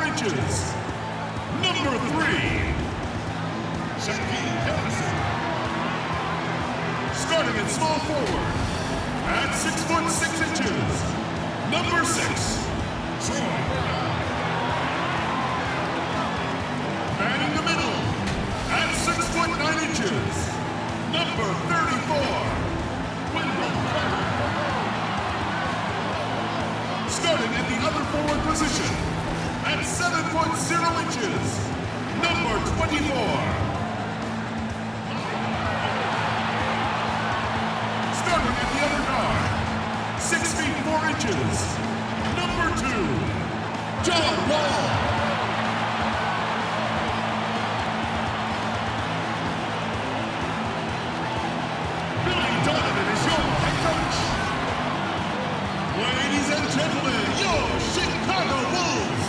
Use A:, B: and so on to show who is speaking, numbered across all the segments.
A: inches. Number 3, Shaquille Harrison. Starting at small forward at 6 foot 6 inches. Number 6, Troy Brown. Man in the middle at 6 foot 9 inches. Number 34, Wendell Carter. Starting at the other forward position at 7 foot 0 inches. Number 24. Starting at the other guard, 6 feet 4 inches. Number 2, John Wall. Billy Donovan is your head coach. Ladies and gentlemen, your Chicago Bulls.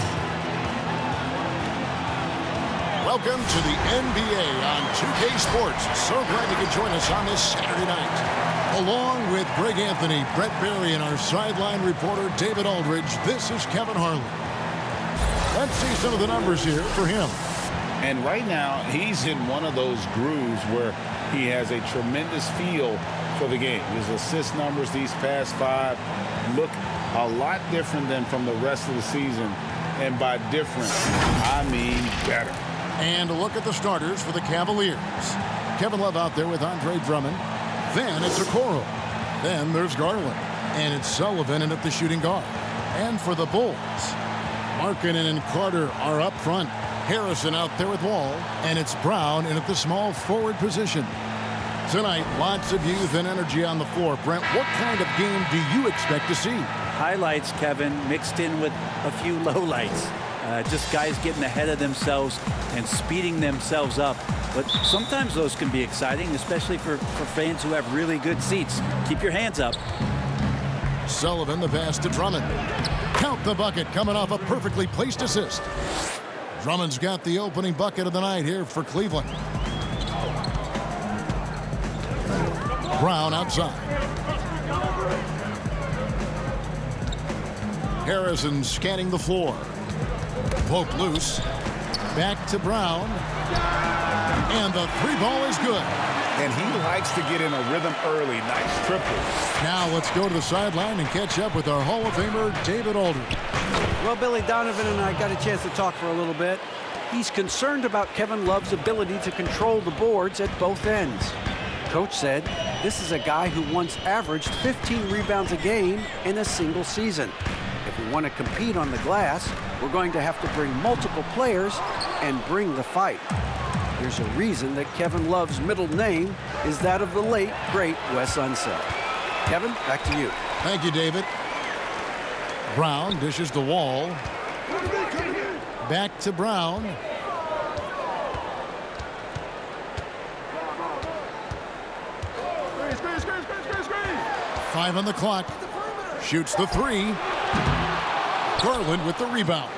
B: Welcome to the NBA on 2K Sports. So glad you could join us on this Saturday night. Along with Greg Anthony, Brett Barry, and our sideline reporter David Aldridge, this is Kevin Harlan. Let's see some of the numbers here for him.
C: And right now, he's in one of those grooves where he has a tremendous feel for the game. His assist numbers these past 5 look a lot different than from the rest of the season. And by different, I mean better.
B: And a look at the starters for the Cavaliers. Kevin Love out there with Andre Drummond. Then it's Okoro. Then there's Garland. And it's Sullivan in at the shooting guard. And for the Bulls, Markkanen and Carter are up front. Harrison out there with Wall. And it's Brown in at the small forward position. Tonight, lots of youth and energy on the floor. Brent, what kind of game do you expect to see?
D: Highlights, Kevin, mixed in with a few lowlights. Just guys getting ahead of themselves and speeding themselves up. But sometimes those can be exciting, especially for fans who have really good seats. Keep your hands up.
B: Sullivan, the pass to Drummond. Count the bucket, coming off a perfectly placed assist. Drummond's got the opening bucket of the night here for Cleveland. Brown outside. Harrison scanning the floor. Poke loose. Back to Brown. And the 3-ball is good.
C: And he likes to get in a rhythm early. Nice triple.
B: Now let's go to the sideline and catch up with our Hall of Famer, David Aldridge.
E: Well, Billy Donovan and I got a chance to talk for a little bit. He's concerned about Kevin Love's ability to control the boards at both ends. Coach said this is a guy who once averaged 15 rebounds a game in a single season. If we want to compete on the glass, we're going to have to bring multiple players and bring the fight. There's a reason that Kevin Love's middle name is that of the late, great Wes Unseld. Kevin, back to you.
B: Thank you, David. Brown dishes the Wall. Back to Brown. Five on the clock. Shoots the 3. Garland with the rebound.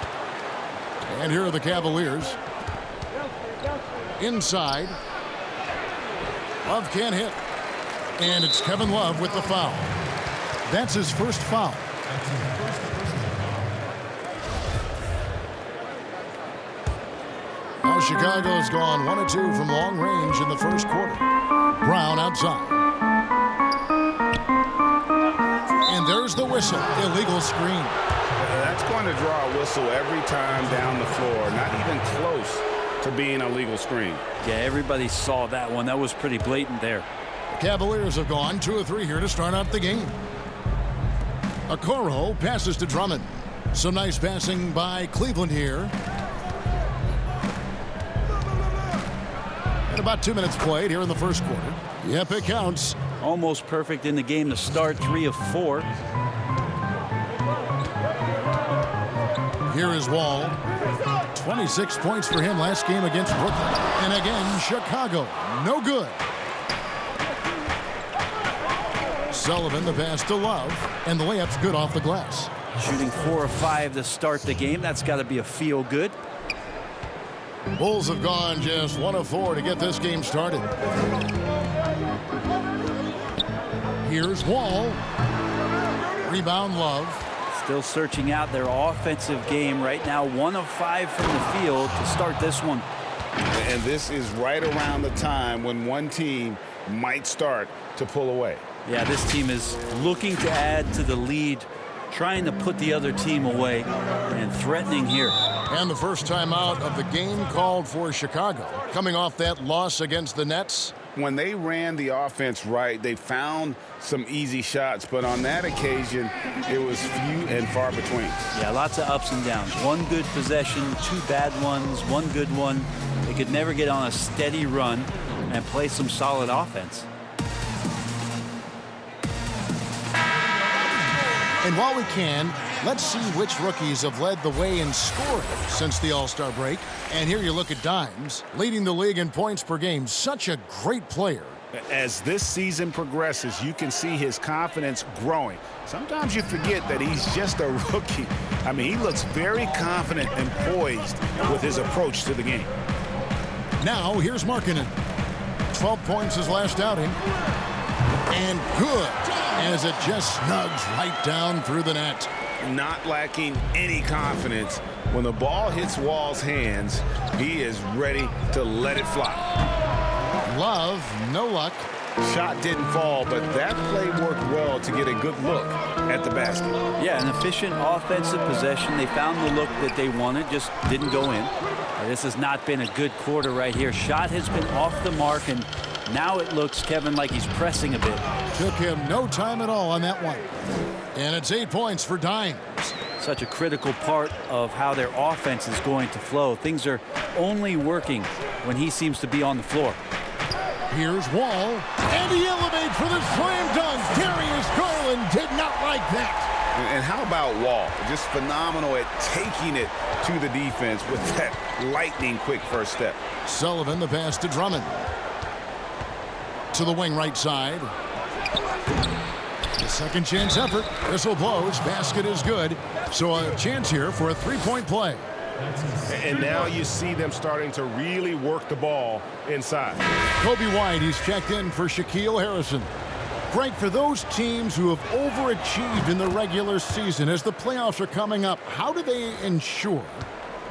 B: And here are the Cavaliers. Inside. Love can't hit. And it's Kevin Love with the foul. That's his first foul. Now Chicago's gone 1 of 2 from long range in the first quarter. Brown outside. And there's the whistle. Illegal screen.
C: That's going to draw a whistle every time down the floor. Not even close to being a legal screen.
D: Yeah, everybody saw that one. That was pretty blatant there.
B: Cavaliers have gone 2 of 3 here to start out the game. Okoro passes to Drummond. Some nice passing by Cleveland here. And about 2 minutes played here in the first quarter. Yep, it counts.
D: Almost perfect in the game to start, 3 of 4.
B: Here is Wall. 26 points for him last game against Brooklyn. And again, Chicago. No good. Sullivan, the pass to Love. And the layup's good off the glass.
D: Shooting 4 of 5 to start the game. That's got to be a feel good.
B: Bulls have gone just 1 of 4 to get this game started. Here's Wall. Rebound Love.
D: Still searching out their offensive game right now. 1 of 5 from the field to start this one.
C: And this is right around the time when one team might start to pull away.
D: Yeah, this team is looking to add to the lead, trying to put the other team away, and threatening here.
B: And the first time out of the game called for Chicago, coming off that loss against the Nets.
C: When they ran the offense right, they found some easy shots, but on that occasion, it was few and far between.
D: Yeah, lots of ups and downs. One good possession, 2 bad ones, 1 good one. They could never get on a steady run and play some solid offense.
B: And while we can, let's see which rookies have led the way in scoring since the All-Star break. And here you look at Dimes, leading the league in points per game. Such a great player.
C: As this season progresses, you can see his confidence growing. Sometimes you forget that he's just a rookie. I mean, he looks very confident and poised with his approach to the game.
B: Now, here's Markkanen. 12 points his last outing. And good, as it just snugs right down through the net.
C: Not lacking any confidence. When the ball hits Wall's hands, he is ready to let it fly.
B: Love, no luck.
C: Shot didn't fall, but that play worked well to get a good look at the basket.
D: Yeah, an efficient offensive possession. They found the look that they wanted, just didn't go in. This has not been a good quarter right here. Shot has been off the mark, and now it looks, Kevin, like he's pressing a bit.
B: Took him no time at all on that one. And it's 8 points for Dimes.
D: Such a critical part of how their offense is going to flow. Things are only working when he seems to be on the floor.
B: Here's Wall, and he elevates for the slam dunk. Darius Garland did not like that.
C: And how about Wall? Just phenomenal at taking it to the defense with that lightning quick first step.
B: Sullivan, the pass to Drummond. To the wing right side. The second chance effort. Whistle blows. Basket is good. So a chance here for a three-point play.
A: And now you see them starting to really work the ball inside.
B: Kobe White, he's checked in for Shaquille Harrison. Great for those teams who have overachieved in the regular season. As the playoffs are coming up, how do they ensure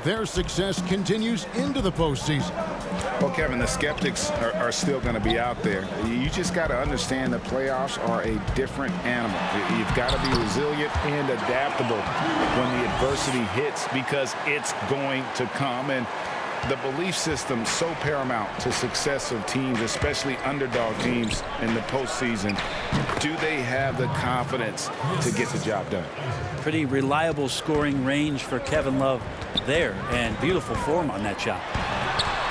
B: their success continues into the postseason?
C: Well, Kevin, the skeptics are still going to be out there. You just got to understand the playoffs are a different animal. You've got to be resilient and adaptable when the adversity hits, because it's going to come. And the belief system so paramount to success of teams, especially underdog teams in the postseason. Do they have the confidence to get the job done?
D: Pretty reliable scoring range for Kevin Love there, and beautiful form on that shot.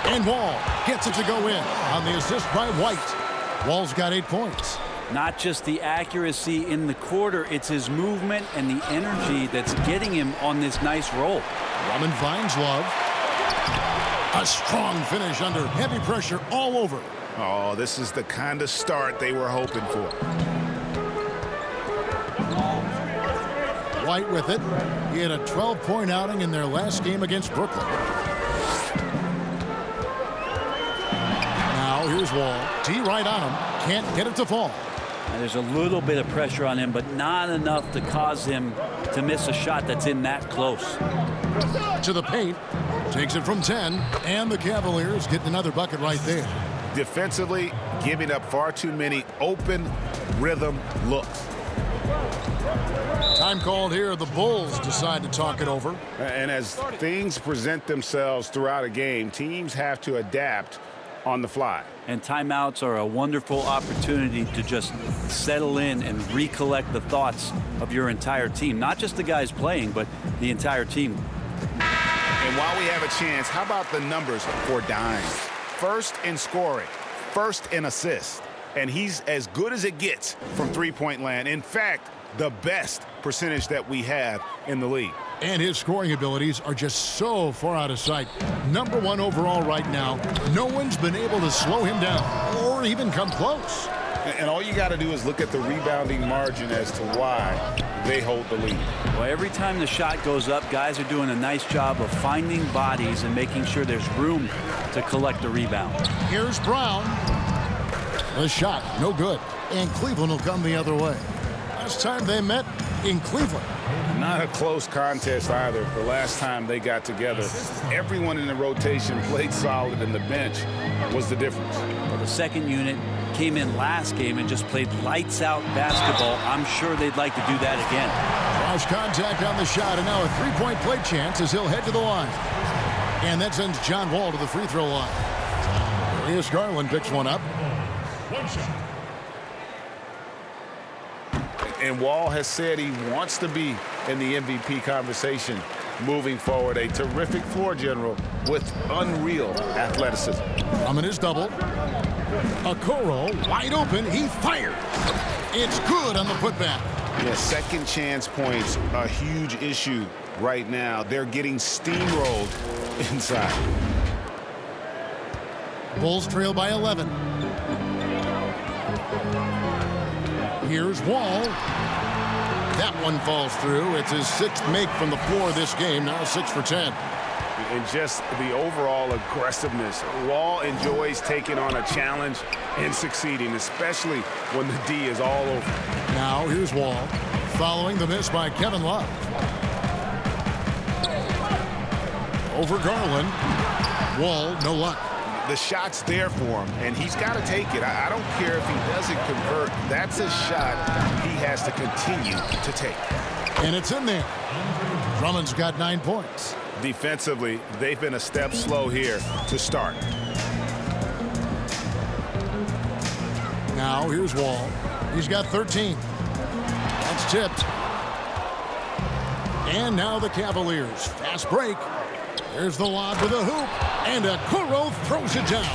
B: And Wall gets it to go in on the assist by White. Wall's got 8 points.
D: Not just the accuracy in the quarter, it's his movement and the energy that's getting him on this nice roll.
B: Drummond finds Love. A strong finish under heavy pressure all over.
C: Oh, this is the kind of start they were hoping for.
B: White with it. He had a 12-point outing in their last game against Brooklyn. Now here's Wall. T right on him. Can't get it to fall.
D: Now, there's a little bit of pressure on him, but not enough to cause him to miss a shot that's in that close.
B: To the paint. Takes it from 10. And the Cavaliers get another bucket right there.
C: Defensively, giving up far too many open rhythm looks.
B: Time called here. The Bulls decide to talk it over.
C: And as things present themselves throughout a game, teams have to adapt on the fly.
D: And timeouts are a wonderful opportunity to just settle in and recollect the thoughts of your entire team. Not just the guys playing, but the entire team.
C: And while we have a chance, how about the numbers for Dimes? First in scoring, first in assists. And he's as good as it gets from three-point land. In fact, the best percentage that we have in the league.
B: And his scoring abilities are just so far out of sight. Number 1 overall right now. No one's been able to slow him down or even come close.
C: And all you got to do is look at the rebounding margin as to why they hold the lead.
D: Well, every time the shot goes up, guys are doing a nice job of finding bodies and making sure there's room to collect the rebound.
B: Here's Brown. The shot, no good. And Cleveland will come the other way. last time they met in Cleveland.
C: Not a close contest either. The last time they got together, everyone in the rotation played solid, and the bench was the difference.
D: Well, the second unit came in last game and just played lights out basketball. I'm sure they'd like to do that again.
B: Cross contact on the shot, and now a three-point play chance as he'll head to the line. And that sends John Wall to the free throw line. Darius Garland picks one up.
A: One shot.
C: And Wall has said he wants to be in the MVP conversation moving forward. A terrific floor general with unreal athleticism.
B: Drummond is double. Okoro wide open. He fires. It's good on the putback.
C: Yeah, second chance points, a huge issue right now. They're getting steamrolled inside.
B: Bulls trail by 11. Here's Wall. That one falls through. It's his sixth make from the floor this game, now 6 for 10.
C: And just the overall aggressiveness. Wall enjoys taking on a challenge and succeeding, especially when the D is all over.
B: Now here's Wall, following the miss by Kevin Love. Over Garland. Wall, no luck.
C: The shot's there for him, and he's got to take it. I don't care if he doesn't convert. That's a shot he has to continue to take.
B: And it's in there. Drummond's got 9 points.
C: Defensively, they've been a step slow here to start.
B: Now here's Wall. He's got 13. That's tipped. And now the Cavaliers. Fast break. There's the lob with a hoop. And Okoro throws it down.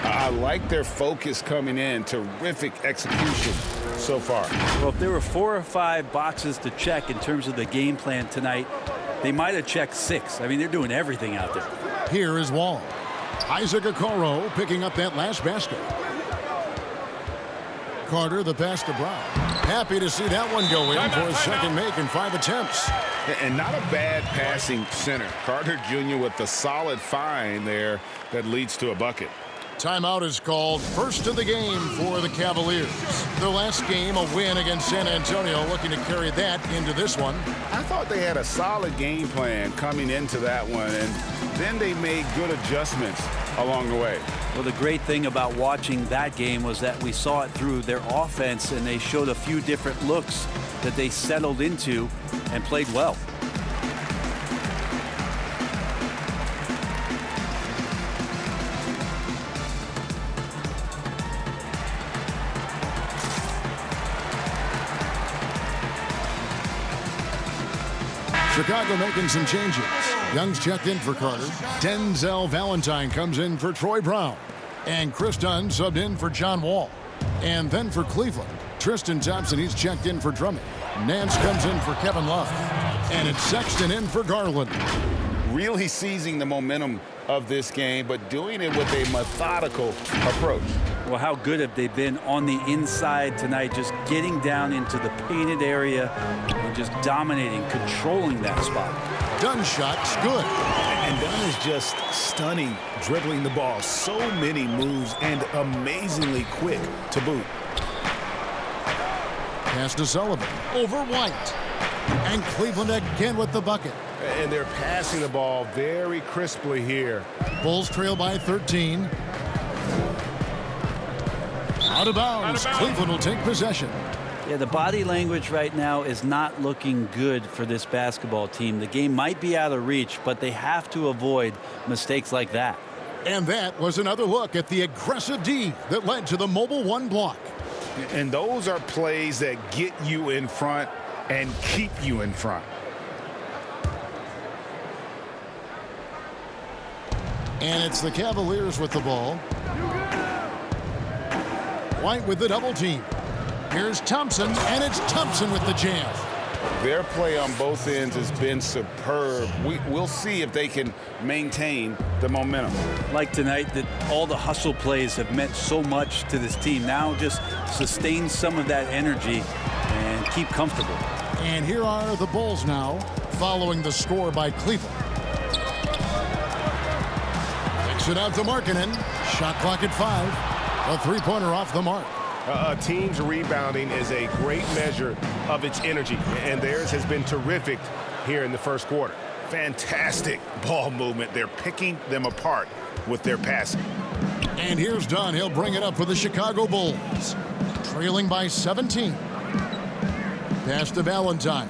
C: I like their focus coming in. Terrific execution so far.
D: Well, if there were 4 or 5 boxes to check in terms of the game plan tonight, they might have checked 6. I mean, they're doing everything out there.
B: Here is Wall. Isaac Okoro picking up that last basket. Carter, the pass to Brown. Happy to see that one go in for his second make in 5 attempts.
C: And not a bad passing center. Carter Jr. with the solid find there that leads to a bucket.
B: Timeout is called. First of the game for the Cavaliers. Their last game, a win against San Antonio, looking to carry that into this one.
C: I thought they had a solid game plan coming into that one, and then they made good adjustments along the way.
D: Well, the great thing about watching that game was that we saw it through their offense, and they showed a few different looks that they settled into and played well.
B: Chicago making some changes. Young's checked in for Carter. Denzel Valentine comes in for Troy Brown. And Chris Dunn subbed in for John Wall. And then for Cleveland, Tristan Thompson, he's checked in for Drummond. Nance comes in for Kevin Love. And it's Sexton in for Garland.
C: Really seizing the momentum of this game, but doing it with a methodical approach.
D: Well, how good have they been on the inside tonight, just getting down into the painted area and just dominating, controlling that spot.
B: Dunn's shot's good.
C: And Dunn is just stunning, dribbling the ball. So many moves and amazingly quick to boot.
B: Pass to Sullivan. Over White. And Cleveland again with the bucket.
C: And they're passing the ball very crisply here.
B: Bulls trail by 13. Out of bounds. Cleveland will take possession.
D: Yeah, the body language right now is not looking good for this basketball team. The game might be out of reach, but they have to avoid mistakes like that.
B: And that was another look at the aggressive D that led to the Mobile One block.
C: And those are plays that get you in front and keep you in front.
B: And it's the Cavaliers with the ball. White with the double team. Here's Thompson, and it's Thompson with the jam.
C: Their play on both ends has been superb. We'll see if they can maintain the momentum.
D: Like tonight, that all the hustle plays have meant so much to this team. Now just sustain some of that energy and keep comfortable.
B: And here are the Bulls now, following the score by Cleveland. Kicks it out to Markkanen. Shot clock at 5. A three-pointer off the mark.
F: A team's rebounding is a great measure of its energy, and theirs has been terrific here in the first quarter. Fantastic ball movement. They're picking them apart with their passing.
B: And here's Dunn. He'll bring it up for the Chicago Bulls. Trailing by 17. Pass to Valentine.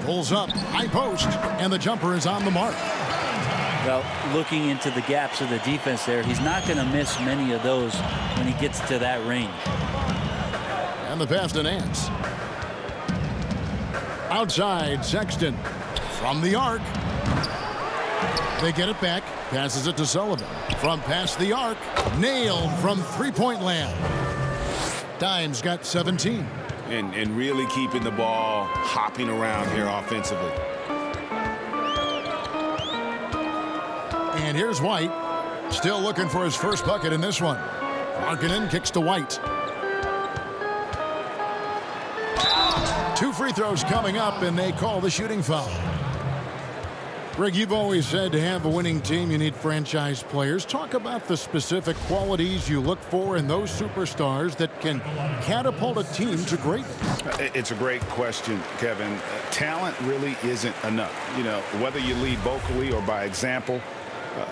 B: Pulls up, high post, and the jumper is on the mark.
D: Well, looking into the gaps of the defense there, he's not going to miss many of those when he gets to that range.
B: And the pass to Nance. Outside, Sexton. From the arc. They get it back. Passes it to Sullivan. From past the arc. Nailed from three-point land. Dimes got 17.
C: And really keeping the ball hopping around here offensively.
B: And here's White. Still looking for his first bucket in this one. Markkanen kicks to White. 2 free throws coming up, and they call the shooting foul. Greg, you've always said to have a winning team, you need franchise players. Talk about the specific qualities you look for in those superstars that can catapult a team to greatness.
C: It's a great question, Kevin. Talent really isn't enough. You know, whether you lead vocally or by example,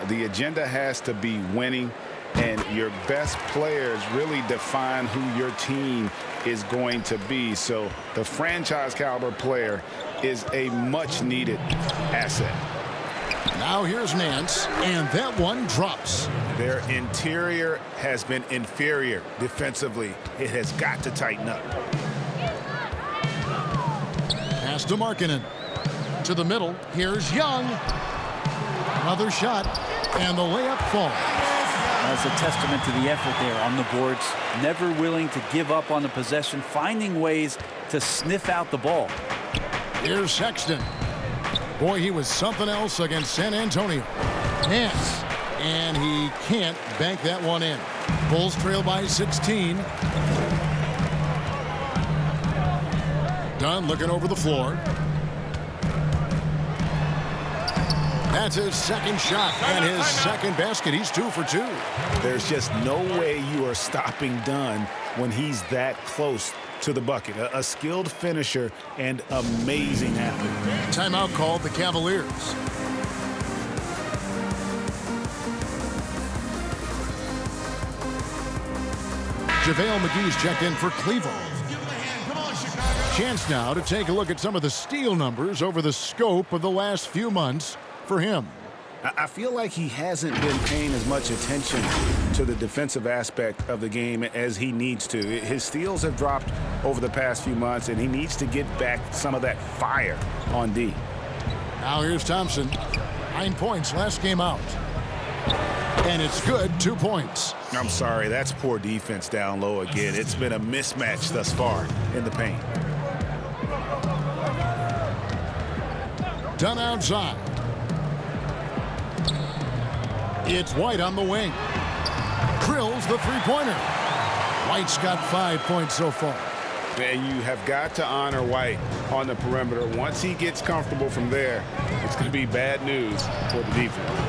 C: the agenda has to be winning, and your best players really define who your team is going to be. So the franchise caliber player is a much needed asset.
B: Now here's Nance, and that one drops.
C: Their interior has been inferior defensively. It has got to tighten up.
B: Pass to Markkanen. To the middle. Here's Young. Another shot, and the layup falls.
D: That's a testament to the effort there on the boards. Never willing to give up on the possession, finding ways to sniff out the ball.
B: Here's Sexton. Boy, he was something else against San Antonio. Nance, and he can't bank that one in. Bulls trail by 16. Dunn looking over the floor. That's his second shot and his second basket. He's 2 for 2.
C: There's just no way you are stopping Dunn when he's that close to the bucket. A skilled finisher and amazing athlete.
B: Timeout called the Cavaliers. JaVale McGee's checked in for Cleveland. Chance now to take a look at some of the steal numbers over the scope of the last few months for him.
C: I feel like he hasn't been paying as much attention to the defensive aspect of the game as he needs to. His steals have dropped over the past few months, and he needs to get back some of that fire on D.
B: Now here's Thompson. 9 points last game out. And it's good, 2 points.
C: I'm sorry, that's poor defense down low again. It's been a mismatch thus far in the paint.
B: Dunn outside. It's White on the wing. Drills the three-pointer. White's got 5 points so far.
C: And you have got to honor White on the perimeter. Once he gets comfortable from there, it's going to be bad news for the defense.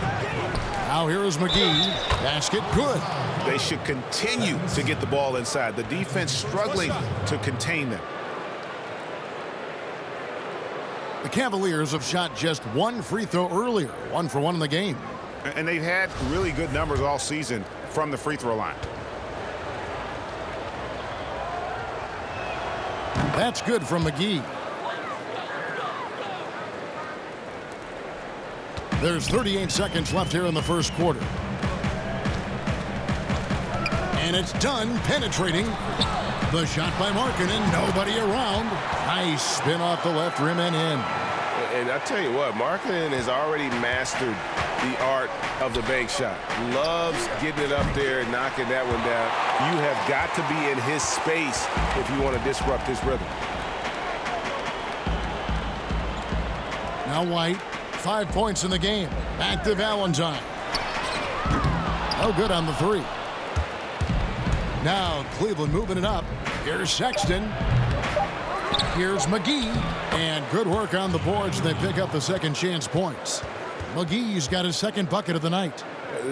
B: Now here is McGee. Basket good.
C: They should continue to get the ball inside. The defense struggling to contain them.
B: The Cavaliers have shot just 1 free throw earlier. 1 for 1 in the game.
F: And they've had really good numbers all season from the free throw line.
B: That's good from McGee. There's 38 seconds left here in the first quarter. And it's Dunn penetrating. The shot by Markkanen. Nobody around. Nice spin off the left rim and in.
F: And I tell you what, Markkanen has already mastered the art of the bank shot. Loves getting it up there and knocking that one down. You have got to be in his space if you want to disrupt his rhythm.
B: Now White, 5 points in the game. Back to Valentine. No good on the three. Now Cleveland moving it up. Here's Sexton. Here's McGee. And good work on the boards. They pick up the second chance points. McGee's got his second bucket of the night.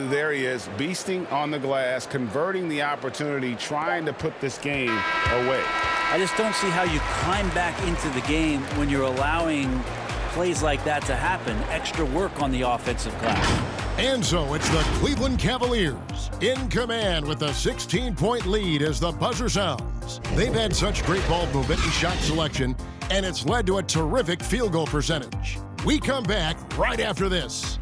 C: There he is, beasting on the glass, converting the opportunity, trying to put this game away.
D: I just don't see how you climb back into the game when you're allowing plays like that to happen. Extra work on the offensive glass.
B: And so it's the Cleveland Cavaliers in command with a 16-point lead as the buzzer sounds. They've had such great ball movement and shot selection, and it's led to a terrific field goal percentage. We come back right after this.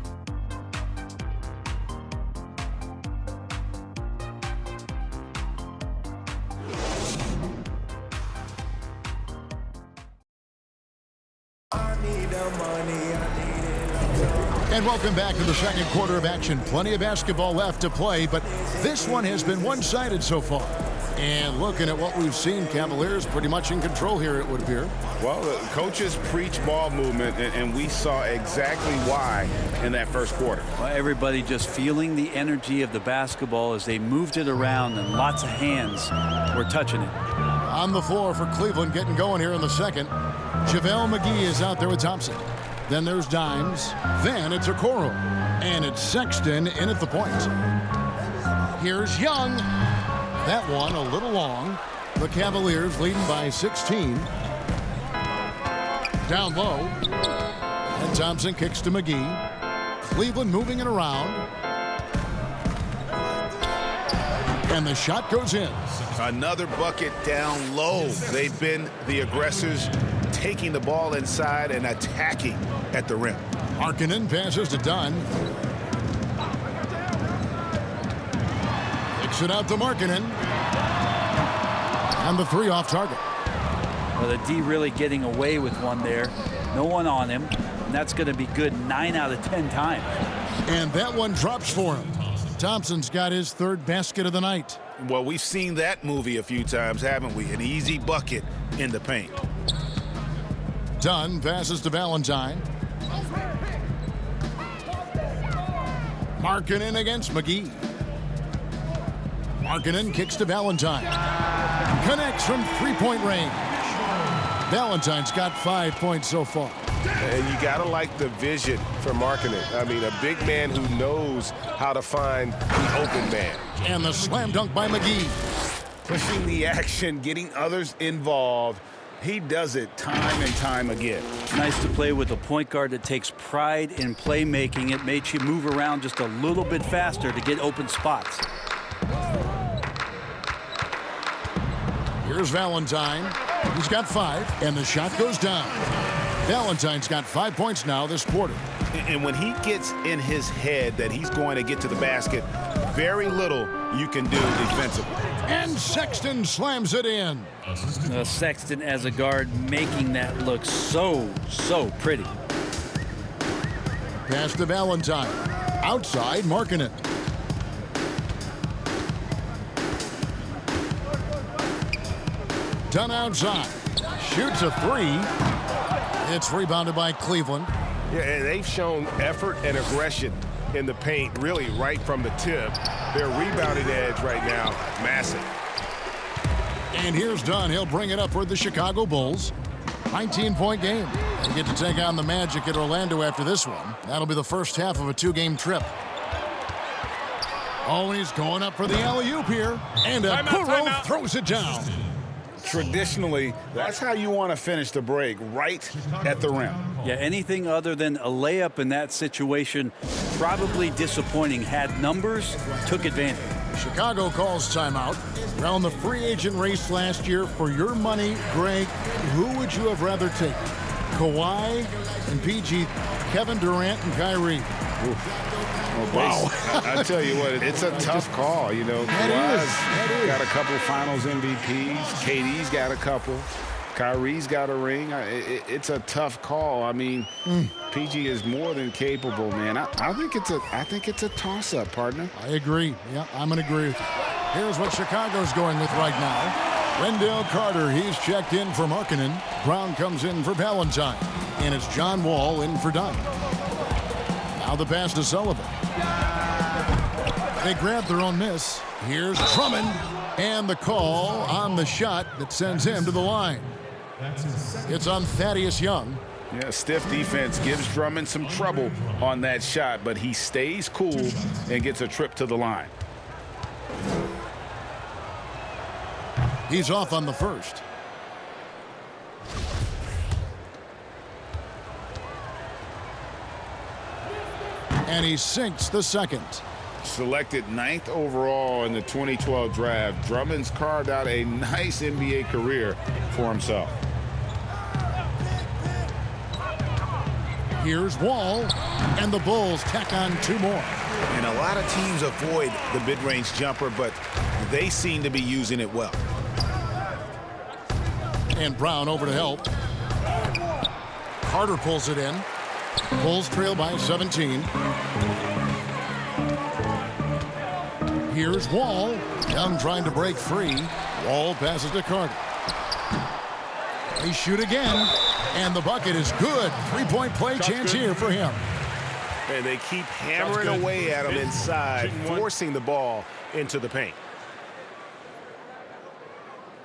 B: And welcome back to the second quarter of action. Plenty of basketball left to play, but this one has been one-sided so far. And looking at what we've seen, Cavaliers pretty much in control here, it would appear.
C: Well, the coaches preach ball movement, and we saw exactly why in that first quarter.
D: Well, everybody just feeling the energy of the basketball as they moved it around, and lots of hands were touching it.
B: On the floor for Cleveland, getting going here in the second. JaVale McGee is out there with Thompson. Then there's Dimes. Then it's Okoro. And it's Sexton in at the point. Here's Young. That one a little long. The Cavaliers leading by 16. Down low. And Thompson kicks to McGee. Cleveland moving it around. And the shot goes in.
C: Another bucket down low. They've been the aggressors, taking the ball inside and attacking at the rim.
B: Markkanen passes to Dunn. Kicks it out to Markkanen. And the three off target.
D: Well, the D really getting away with one there. No one on him. And that's going to be good 9 out of 10 times.
B: And that one drops for him. Thompson's got his third basket of the night.
C: Well, we've seen that movie a few times, haven't we? An easy bucket in the paint.
B: Dunn passes to Valentine. Markkanen against McGee. Markkanen kicks to Valentine. Connects from three-point range. Valentine's got 5 points so far.
F: And you got to like the vision for Markkanen. I mean, a big man who knows how to find the open man.
B: And the slam dunk by McGee.
C: Pushing the action, getting others involved. He does it time and time again.
D: Nice to play with a point guard that takes pride in playmaking. It makes you move around just a little bit faster to get open spots.
B: Here's Valentine. He's got 5, and the shot goes down. Valentine's got 5 points now this quarter.
C: And when he gets in his head that he's going to get to the basket, very little you can do defensively.
B: And Sexton slams it in.
D: Sexton as a guard making that look so pretty.
B: Pass to Valentine. Outside, Markkanen. Dunn outside. Shoots a 3. It's rebounded by Cleveland.
F: Yeah, and they've shown effort and aggression in the paint, really right from the tip. Their rebounding edge right now, massive.
B: And here's Dunn. He'll bring it up for the Chicago Bulls. 19-point game. They get to take on the Magic at Orlando after this one. That'll be the first half of a 2-game trip. Oh, he's going up for the alley-oop here. And Okoro throws it down.
C: Traditionally, that's how you want to finish the break, right at the rim.
D: Yeah, anything other than a layup in that situation, probably disappointing. Had numbers, took advantage.
B: Chicago calls timeout. Around the free agent race last year, for your money, Greg, who would you have rather taken? Kawhi and PG, Kevin Durant and Kyrie.
C: Wow. I tell you what, it's a tough call. You know, Kawhi's got a couple finals MVPs. KD's got a couple. Kyrie's got a ring. It's a tough call. I mean, PG is more than capable, man. I think it's a toss-up, partner.
B: I agree. Yeah, I'm going to agree with you. Here's what Chicago's going with right now. Wendell Carter, he's checked in for Markkanen. Brown comes in for Valentine. And it's John Wall in for Dunn. Now the pass to Sullivan. They grab their own miss. Here's Drummond. And the call on the shot that sends him to the line. It's on Thaddeus Young.
C: Yeah, stiff defense gives Drummond some trouble on that shot, but he stays cool and gets a trip to the line.
B: He's off on the first. And he sinks the second.
C: Selected 9th overall in the 2012 draft, Drummond's carved out a nice NBA career for himself.
B: Here's Wall, and the Bulls tack on 2 more.
F: And a lot of teams avoid the mid-range jumper, but they seem to be using it well.
B: And Brown over to help. Carter pulls it in. Bulls trail by 17. Here's Wall. Young trying to break free. Wall passes to Carter. They shoot again. And the bucket is good. 3-point play chance here for him.
F: And they keep hammering away at him inside, forcing the ball into the paint.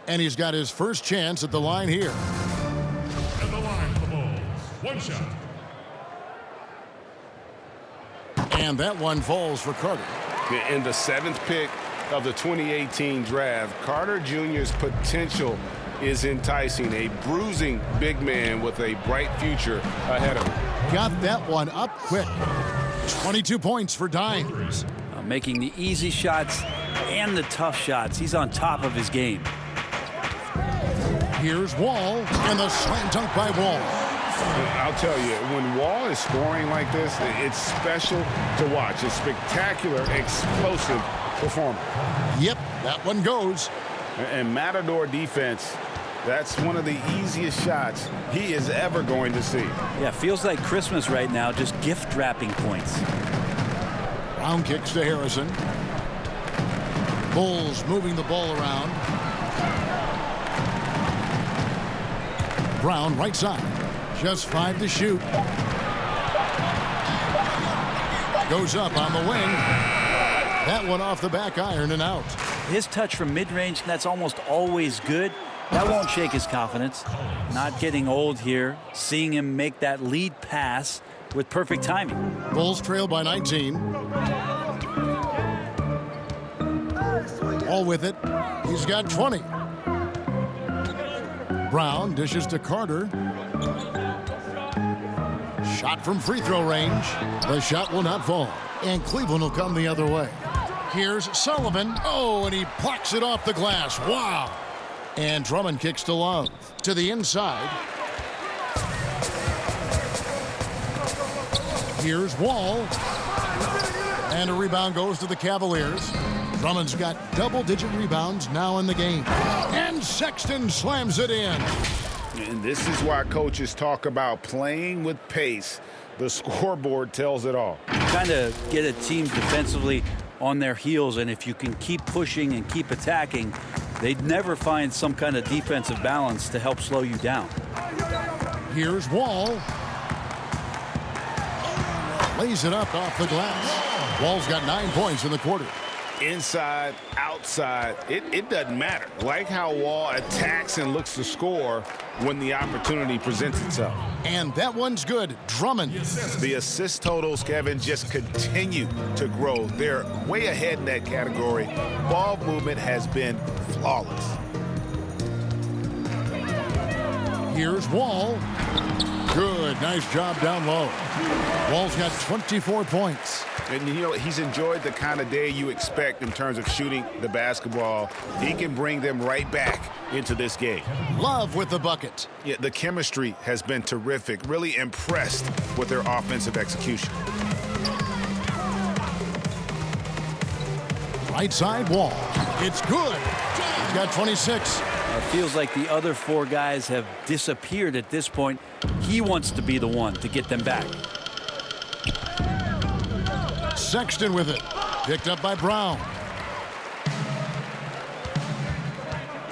B: And he's got his first chance at the line here.
A: And the line for the Bulls. 1 shot.
B: And that one falls for Carter.
F: In the 7th pick of the 2018 draft, Carter Jr.'s potential is enticing. A bruising big man with a bright future ahead of him.
B: Got that one up quick. 22 points for Dimes.
D: Making the easy shots and the tough shots. He's on top of his game.
B: Here's Wall, and the slam dunk by Wall.
C: I'll tell you, when Wall is scoring like this, it's special to watch. A spectacular, explosive performance.
B: Yep, that one goes.
C: And Matador defense, that's one of the easiest shots he is ever going to see.
D: Yeah, feels like Christmas right now, just gift wrapping points.
B: Brown kicks to Harrison. Bulls moving the ball around. Brown right side. Just 5 to shoot. Goes up on the wing. That one off the back iron and out.
D: His touch from mid-range, that's almost always good. That won't shake his confidence. Not getting old here. Seeing him make that lead pass with perfect timing.
B: Bulls trail by 19. All with it. He's got 20. Brown dishes to Carter. Shot from free throw range. The shot will not fall. And Cleveland will come the other way. Here's Sullivan. Oh, and he plucks it off the glass. Wow. And Drummond kicks to Love. To the inside. Here's Wall. And a rebound goes to the Cavaliers. Drummond's got double-digit rebounds now in the game. And Sexton slams it in.
C: And this is why coaches talk about playing with pace. The scoreboard tells it all.
D: Kind of get a team defensively on their heels, and if you can keep pushing and keep attacking, they'd never find some kind of defensive balance to help slow you down.
B: Here's Wall. Lays it up off the glass. Wall's got 9 points in the quarter.
F: Inside, outside, it doesn't matter. Like how Wall attacks and looks to score when the opportunity presents itself.
B: And that one's good. Drummond.
F: The assist totals, Kevin, just continue to grow. They're way ahead in that category. Ball movement has been flawless.
B: Here's Wall. Good. Nice job down low. Wall's got 24 points.
F: And, you know, he's enjoyed the kind of day you expect in terms of shooting the basketball. He can bring them right back into this game.
B: Love with the bucket.
F: Yeah, the chemistry has been terrific. Really impressed with their offensive execution.
B: Right side Wall. It's good. He's got 26.
D: It feels like the other 4 guys have disappeared at this point. He wants to be the one to get them back.
B: Sexton with it. Picked up by Brown.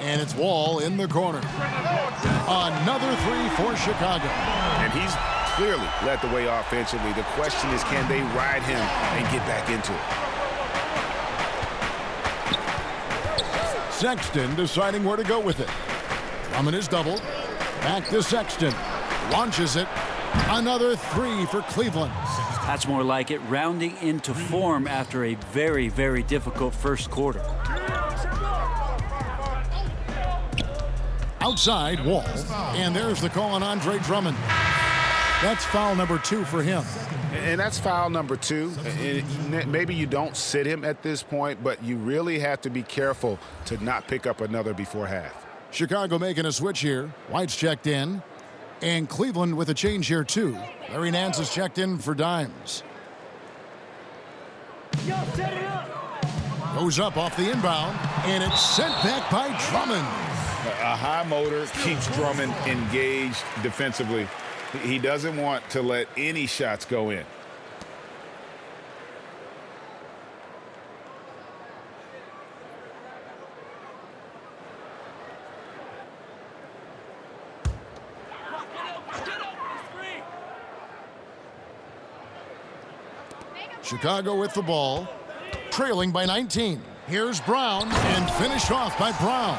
B: And it's Wall in the corner. Another 3 for Chicago.
F: And he's clearly led the way offensively. The question is, can they ride him and get back into it?
B: Sexton deciding where to go with it. Drummond is doubled. Back to Sexton. launches it. Another three for Cleveland.
D: That's more like it, rounding into form after a very, very difficult first quarter.
B: Outside, Wall. And there's the call on Andre Drummond. That's foul number 2 for him.
C: And that's foul number 2. And maybe you don't sit him at this point, but you really have to be careful to not pick up another before half.
B: Chicago making a switch here. White's checked in. And Cleveland with a change here, too. Larry Nance is checked in for Dimes. Goes up off the inbound, and it's sent back by Drummond.
C: A high motor keeps Drummond engaged defensively. He doesn't want to let any shots go in.
B: Chicago with the ball, trailing by 19. Here's Brown, and finished off by Brown.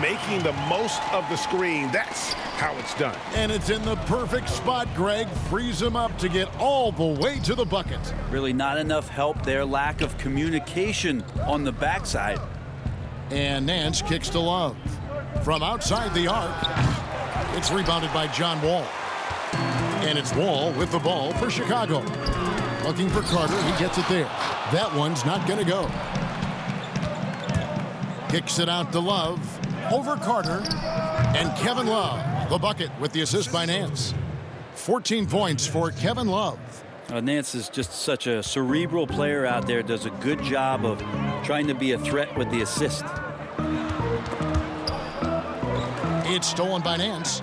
C: Making the most of the screen. That's how it's done.
B: And it's in the perfect spot, Greg. Frees him up to get all the way to the bucket.
D: Really not enough help there. Lack of communication on the backside.
B: And Nance kicks to Love. From outside the arc, it's rebounded by John Wall. And it's Wall with the ball for Chicago. Looking for Carter. He gets it there. That one's not going to go. Kicks it out to Love. Over Carter. And Kevin Love, the bucket with the assist by Nance. 14 points for Kevin Love.
D: Nance is just such a cerebral player out there. Does a good job of trying to be a threat with the assist.
B: It's stolen by Nance.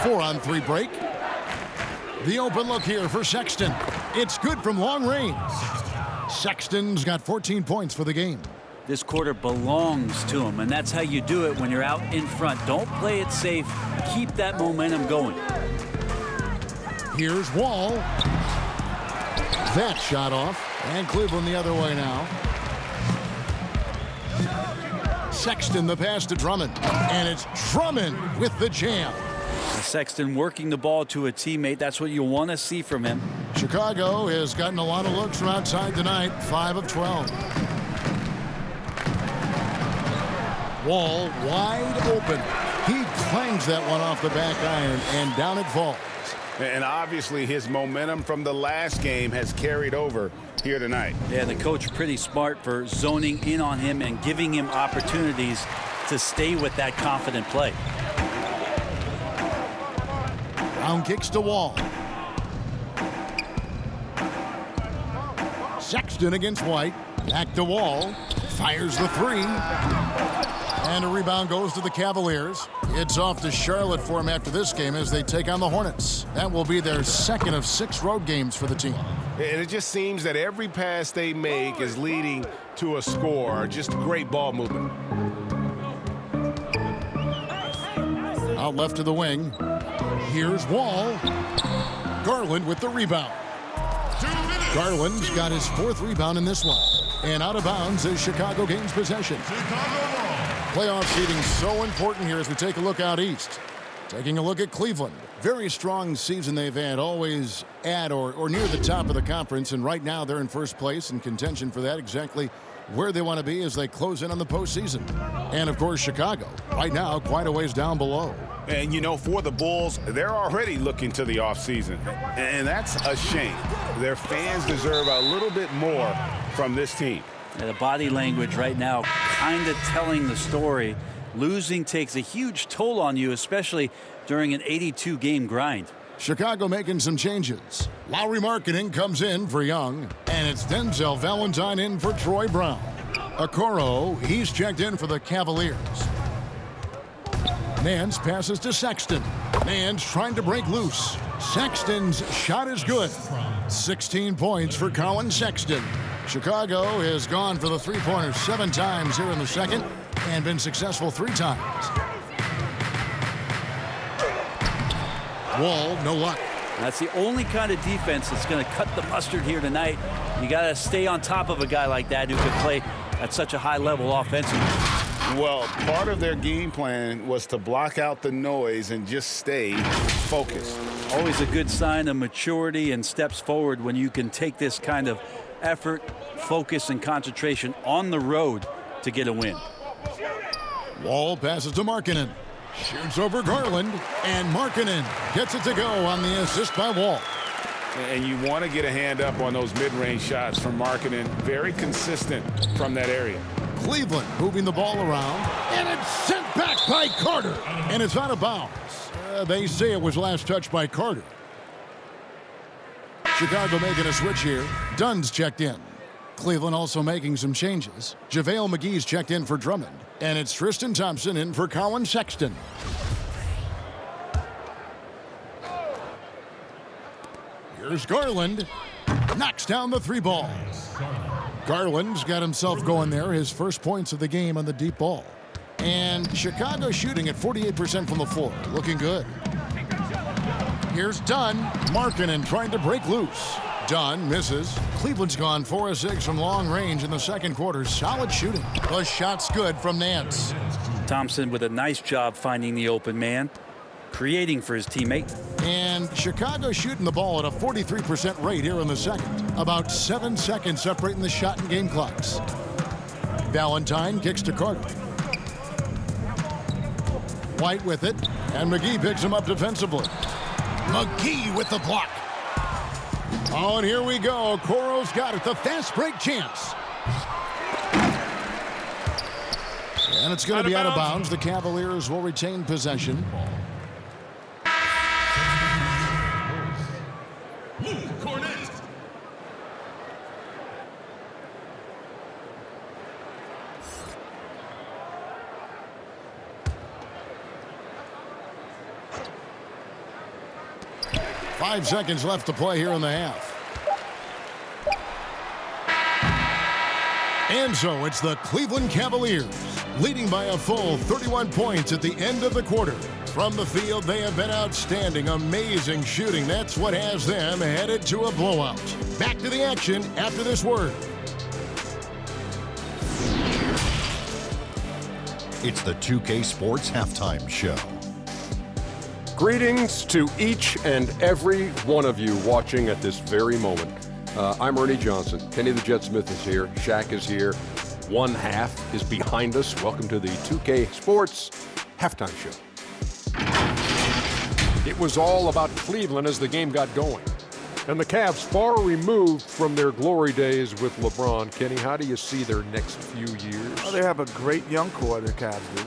B: 4-on-3 break. The open look here for Sexton. It's good from long range. Sexton's got 14 points for the game.
D: This quarter belongs to him, and that's how you do it when you're out in front. Don't play it safe. Keep that momentum going.
B: Here's Wall. That shot off. And Cleveland the other way now. Sexton the pass to Drummond. And it's Drummond with the jam.
D: Sexton working the ball to a teammate. That's what you want to see from him.
B: Chicago has gotten a lot of looks from outside tonight. 5 of 12. Wall wide open. He clangs that one off the back iron, and down it falls.
C: And obviously his momentum from the last game has carried over here tonight.
D: Yeah, the coach pretty smart for zoning in on him and giving him opportunities to stay with that confident play.
B: Brown kicks to Wall. Sexton against White. Back to Wall. Fires the three. And a rebound goes to the Cavaliers. It's off to Charlotte for him after this game as they take on the Hornets. That will be their second of 6 road games for the team.
F: And it just seems that every pass they make is leading to a score. Just great ball movement.
B: Out left to the wing. Here's Wall. Garland with the rebound. Garland's got his 4th rebound in this one. And out of bounds as Chicago gains possession. Playoff seeding so important here as we take a look out east. Taking a look at Cleveland. Very strong season they've had, always at or near the top of the conference. And right now they're in first place in contention for that, exactly where they want to be as they close in on the postseason. And of course Chicago, right now quite a ways down below.
C: And you know, for the Bulls, they're already looking to the offseason. And that's a shame. Their fans deserve a little bit more from this team.
D: Yeah, the body language right now kind of telling the story. Losing takes a huge toll on you, especially during an 82-game grind.
B: Chicago making some changes. Lowry Marketing comes in for Young, and it's Denzel Valentine in for Troy Brown. Okoro, he's checked in for the Cavaliers. Nance passes to Sexton. Nance trying to break loose. Sexton's shot is good. 16 points for Colin Sexton. Chicago has gone for the three-pointer 7 times here in the second and been successful 3 times. Wall, no luck.
D: That's the only kind of defense that's going to cut the mustard here tonight. You got to stay on top of a guy like that who can play at such a high level offensively.
C: Well, part of their game plan was to block out the noise and just stay focused.
D: Always a good sign of maturity and steps forward when you can take this kind of effort, focus, and concentration on the road to get a win.
B: Wall passes to Markkanen. Shoots over Garland, and Markkanen gets it to go on the assist by Wall.
C: And you want to get a hand up on those mid-range shots from Markkanen. Very consistent from that area.
B: Cleveland moving the ball around, and it's sent back by Carter, and it's out of bounds. They say it was last touched by Carter. Chicago making a switch here. Dunn's checked in. Cleveland also making some changes. JaVale McGee's checked in for Drummond, and it's Tristan Thompson in for Colin Sexton. Here's Garland. Knocks down the three ball. Garland's got himself going there. His first points of the game on the deep ball. And Chicago shooting at 48% from the floor. Looking good. Here's Dunn. Markkanen trying to break loose. Dunn misses. Cleveland's gone 4 of 6 from long range in the second quarter. Solid shooting. The shot's good from Nance.
D: Thompson with a nice job finding the open man, creating for his teammate.
B: And Chicago shooting the ball at a 43% rate here in the second. About 7 seconds separating the shot and game clocks. Valentine kicks to Carter. White with it, and McGee picks him up defensively. McGee with the block. Oh, and here we go. Coro's got it. The fast break chance. And it's going to be out of bounds. The Cavaliers will retain possession.
A: Luke Cornett.
B: Five seconds left to play here in the half. And so it's the Cleveland Cavaliers leading by a full 31 points at the end of the quarter. From the field, they have been outstanding. Amazing shooting. That's what has them headed to a blowout. Back to the action after this word.
G: It's the 2K Sports Halftime Show.
H: Greetings to each and every one of you watching at this very moment. I'm Ernie Johnson. Kenny the Jet Smith is here. Shaq is here. One half is behind us. Welcome to the 2K Sports Halftime Show. It was all about Cleveland as the game got going. And the Cavs far removed from their glory days with LeBron. Kenny, how do you see their next few years?
I: Well, they have a great young core, the Cavs do.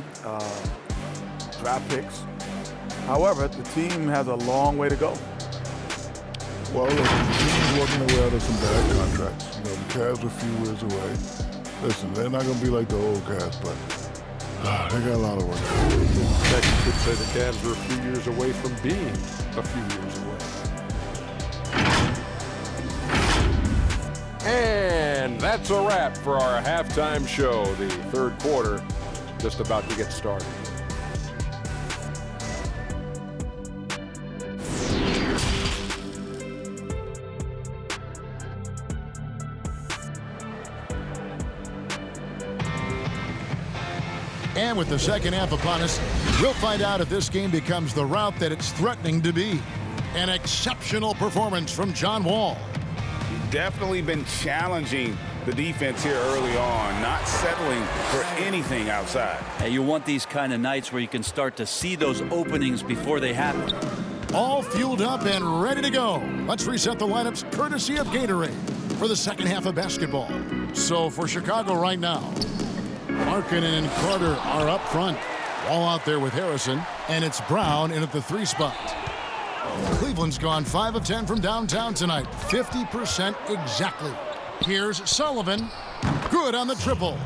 I: Draft picks. However, the team has a long way to go.
J: Well, look, the team's working their way out of some bad contracts. You know, the Cavs are a few years away. Listen, they're not going to be like the old Cavs, but they got a lot of work to do.
H: In fact, you could say the Cavs are a few years away from being a few years away. And that's a wrap for our halftime show. The third quarter just about to get started.
B: And with the second half upon us, we'll find out if this game becomes the route that it's threatening to be. An exceptional performance from John Wall.
C: Definitely been challenging the defense here early on, not settling for anything outside.
D: You want these kind of nights where you can start to see those openings before they happen.
B: All fueled up and ready to go. Let's reset the lineups courtesy of Gatorade for the second half of basketball. So for Chicago right now, Markkanen and Carter are up front. Wall out there with Harrison, and it's Brown in at the 3 spot. Cleveland's gone 5 of 10 from downtown tonight, 50% exactly. Here's Sullivan, good on the triple.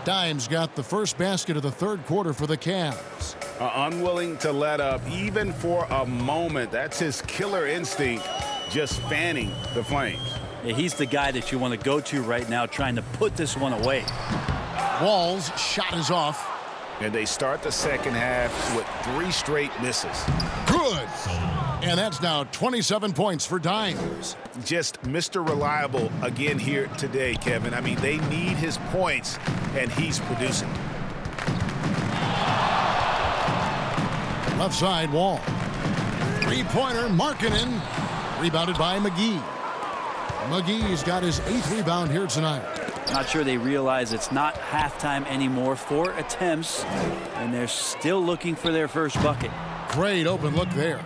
B: Dimes got the first basket of the third quarter for the Cavs.
C: Unwilling to let up even for a moment. That's his killer instinct, just fanning the flames.
D: Yeah, he's the guy that you want to go to right now, trying to put this one away.
B: Wall's shot is off.
C: And they start the second half with 3 straight misses.
B: Good. And that's now 27 points for Dimes.
C: Just Mr. Reliable again here today, Kevin. I mean, they need his points, and he's producing.
B: Left side, Wall. Three-pointer, Markkanen. Rebounded by McGee. McGee's got his 8th rebound here tonight.
D: Not sure they realize it's not halftime anymore. 4 attempts, and they're still looking for their first bucket.
B: Great open look there.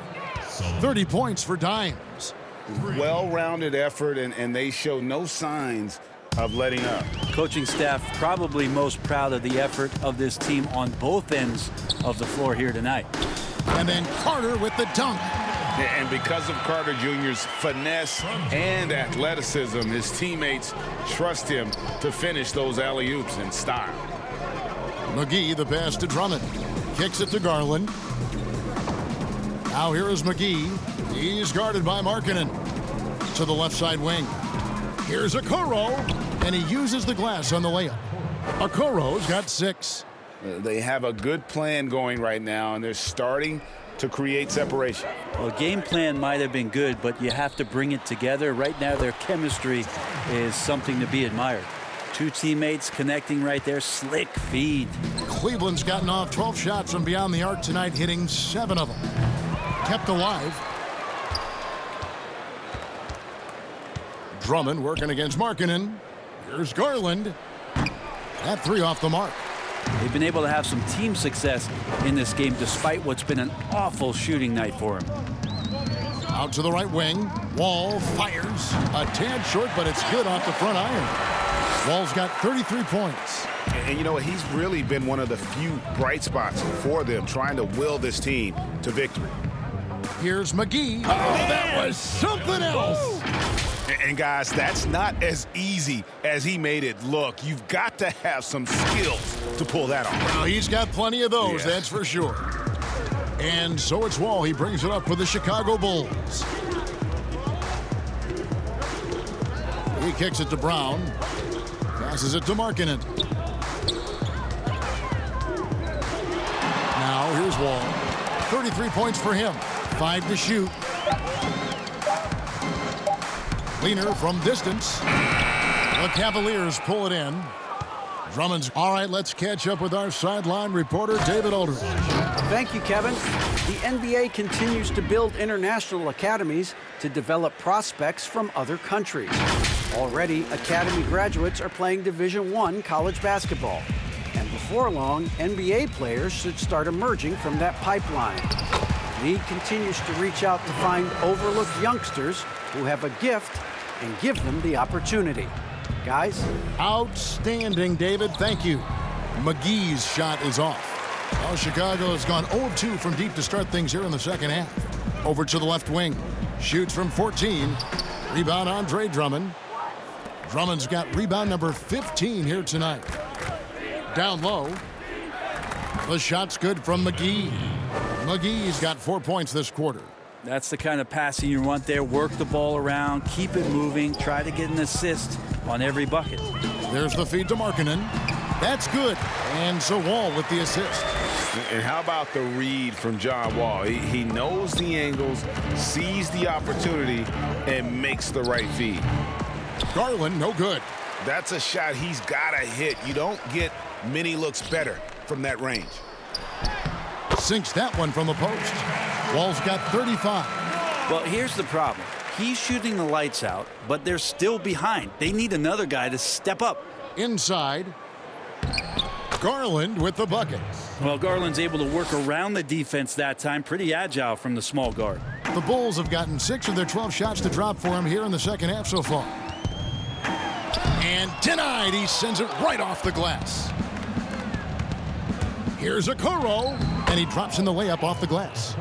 B: 30 points for Dimes.
C: Well-rounded effort, and they show no signs of letting up.
D: Coaching staff probably most proud of the effort of this team on both ends of the floor here tonight.
B: And then Carter with the dunk.
C: And because of Carter Jr.'s finesse and athleticism, his teammates trust him to finish those alley-oops in style.
B: McGee, the pass to Drummond. Kicks it to Garland. Now here is McGee. He's guarded by Markkanen. To the left side wing. Here's Okoro, and he uses the glass on the layup. Okoro's got 6.
C: They have a good plan going right now, and they're starting to create separation.
D: Well, game plan might have been good, but you have to bring it together. Right now, their chemistry is something to be admired. 2 teammates connecting right there. Slick feed.
B: Cleveland's gotten off 12 shots from beyond the arc tonight, hitting 7 of them. Kept alive. Drummond working against Markkanen. Here's Garland. That 3 off the mark.
D: They've been able to have some team success in this game despite what's been an awful shooting night for him.
B: Out to the right wing. Wall fires. A tad short, but it's good off the front iron. Wall's got 33 points.
C: And you know what? He's really been one of the few bright spots for them, trying to will this team to victory.
B: Here's McGee. Oh, that was something else.
C: And guys, that's not as easy as he made it look. You've got to have some skills to pull that off.
B: Well, he's got plenty of those, that's for sure. And so it's Wall. He brings it up for the Chicago Bulls. He kicks it to Brown. Passes it to Markkanen. Now here's Wall. 33 points for him. 5 to shoot. Leaner from distance. The Cavaliers pull it in. Drummond's all right. Let's catch up with our sideline reporter, David Aldridge.
E: Thank you, Kevin. The NBA continues to build international academies to develop prospects from other countries. Already, academy graduates are playing Division I college basketball. And before long, NBA players should start emerging from that pipeline. The league continues to reach out to find overlooked youngsters who have a gift and give them the opportunity. Guys?
B: Outstanding, David. Thank you. McGee's shot is off. Well, Chicago has gone 0-2 from deep to start things here in the second half. Over to the left wing. Shoots from 14. Rebound, Andre Drummond. Drummond's got rebound number 15 here tonight. Down low. The shot's good from McGee. McGee's got 4 points this quarter.
D: That's the kind of passing you want there. Work the ball around, keep it moving, try to get an assist on every bucket.
B: There's the feed to Markkanen. That's good. And so Wall with the assist.
C: And how about the read from John Wall? He knows the angles, sees the opportunity, and makes the right feed.
B: Garland, no good.
C: That's a shot he's got to hit. You don't get many looks better from that range.
B: Sinks that one from the post. Wall's got 35.
D: Well, here's the problem. He's shooting the lights out, but they're still behind. They need another guy to step up.
B: Inside. Garland with the bucket.
D: Well, Garland's able to work around the defense that time. Pretty agile from the small guard.
B: The Bulls have gotten 6 of their 12 shots to drop for him here in the second half so far. And denied. He sends it right off the glass. Here's Okoro, and he drops in the layup off the glass.